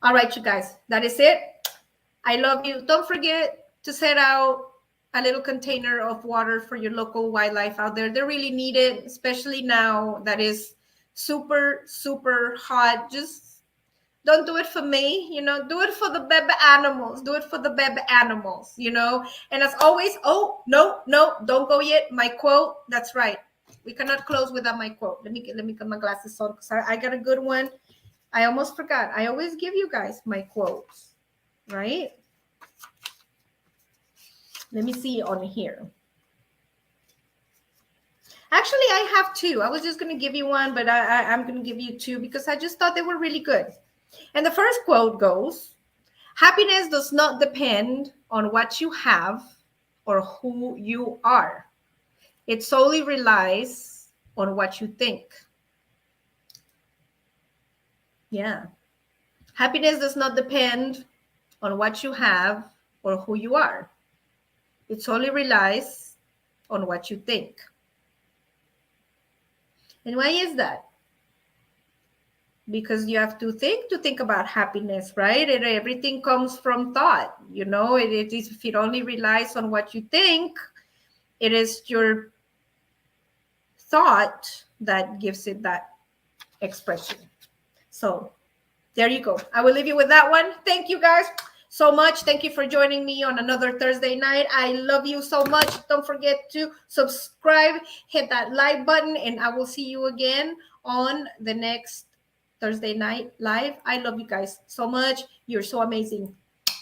all right, you guys, that is it. I love you. Don't forget to set out a little container of water for your local wildlife out there. They're really needed, especially now that is super, super hot. Just don't do it for me, do it for the baby animals. Do it for the baby animals, And as always, oh, no, don't go yet. My quote, that's right. We cannot close without my quote. Let me get my glasses on because I got a good one. I almost forgot. I always give you guys my quotes, right? Let me see on here. Actually, I have two. I was just going to give you one, but I'm going to give you two because I just thought they were really good. And the first quote goes, happiness does not depend on what you have or who you are. It solely relies on what you think. Yeah. Happiness does not depend on what you have or who you are. It solely relies on what you think. And why is that? Because you have to think about happiness, right? And everything comes from thought. It is, if it only relies on what you think, it is your thought that gives it that expression. So there you go. I will leave you with that one. Thank you guys so much. Thank you for joining me on another Thursday night. I love you so much. Don't forget to subscribe, hit that like button, and I will see you again on the next Thursday night live. I love you guys so much. You're so amazing.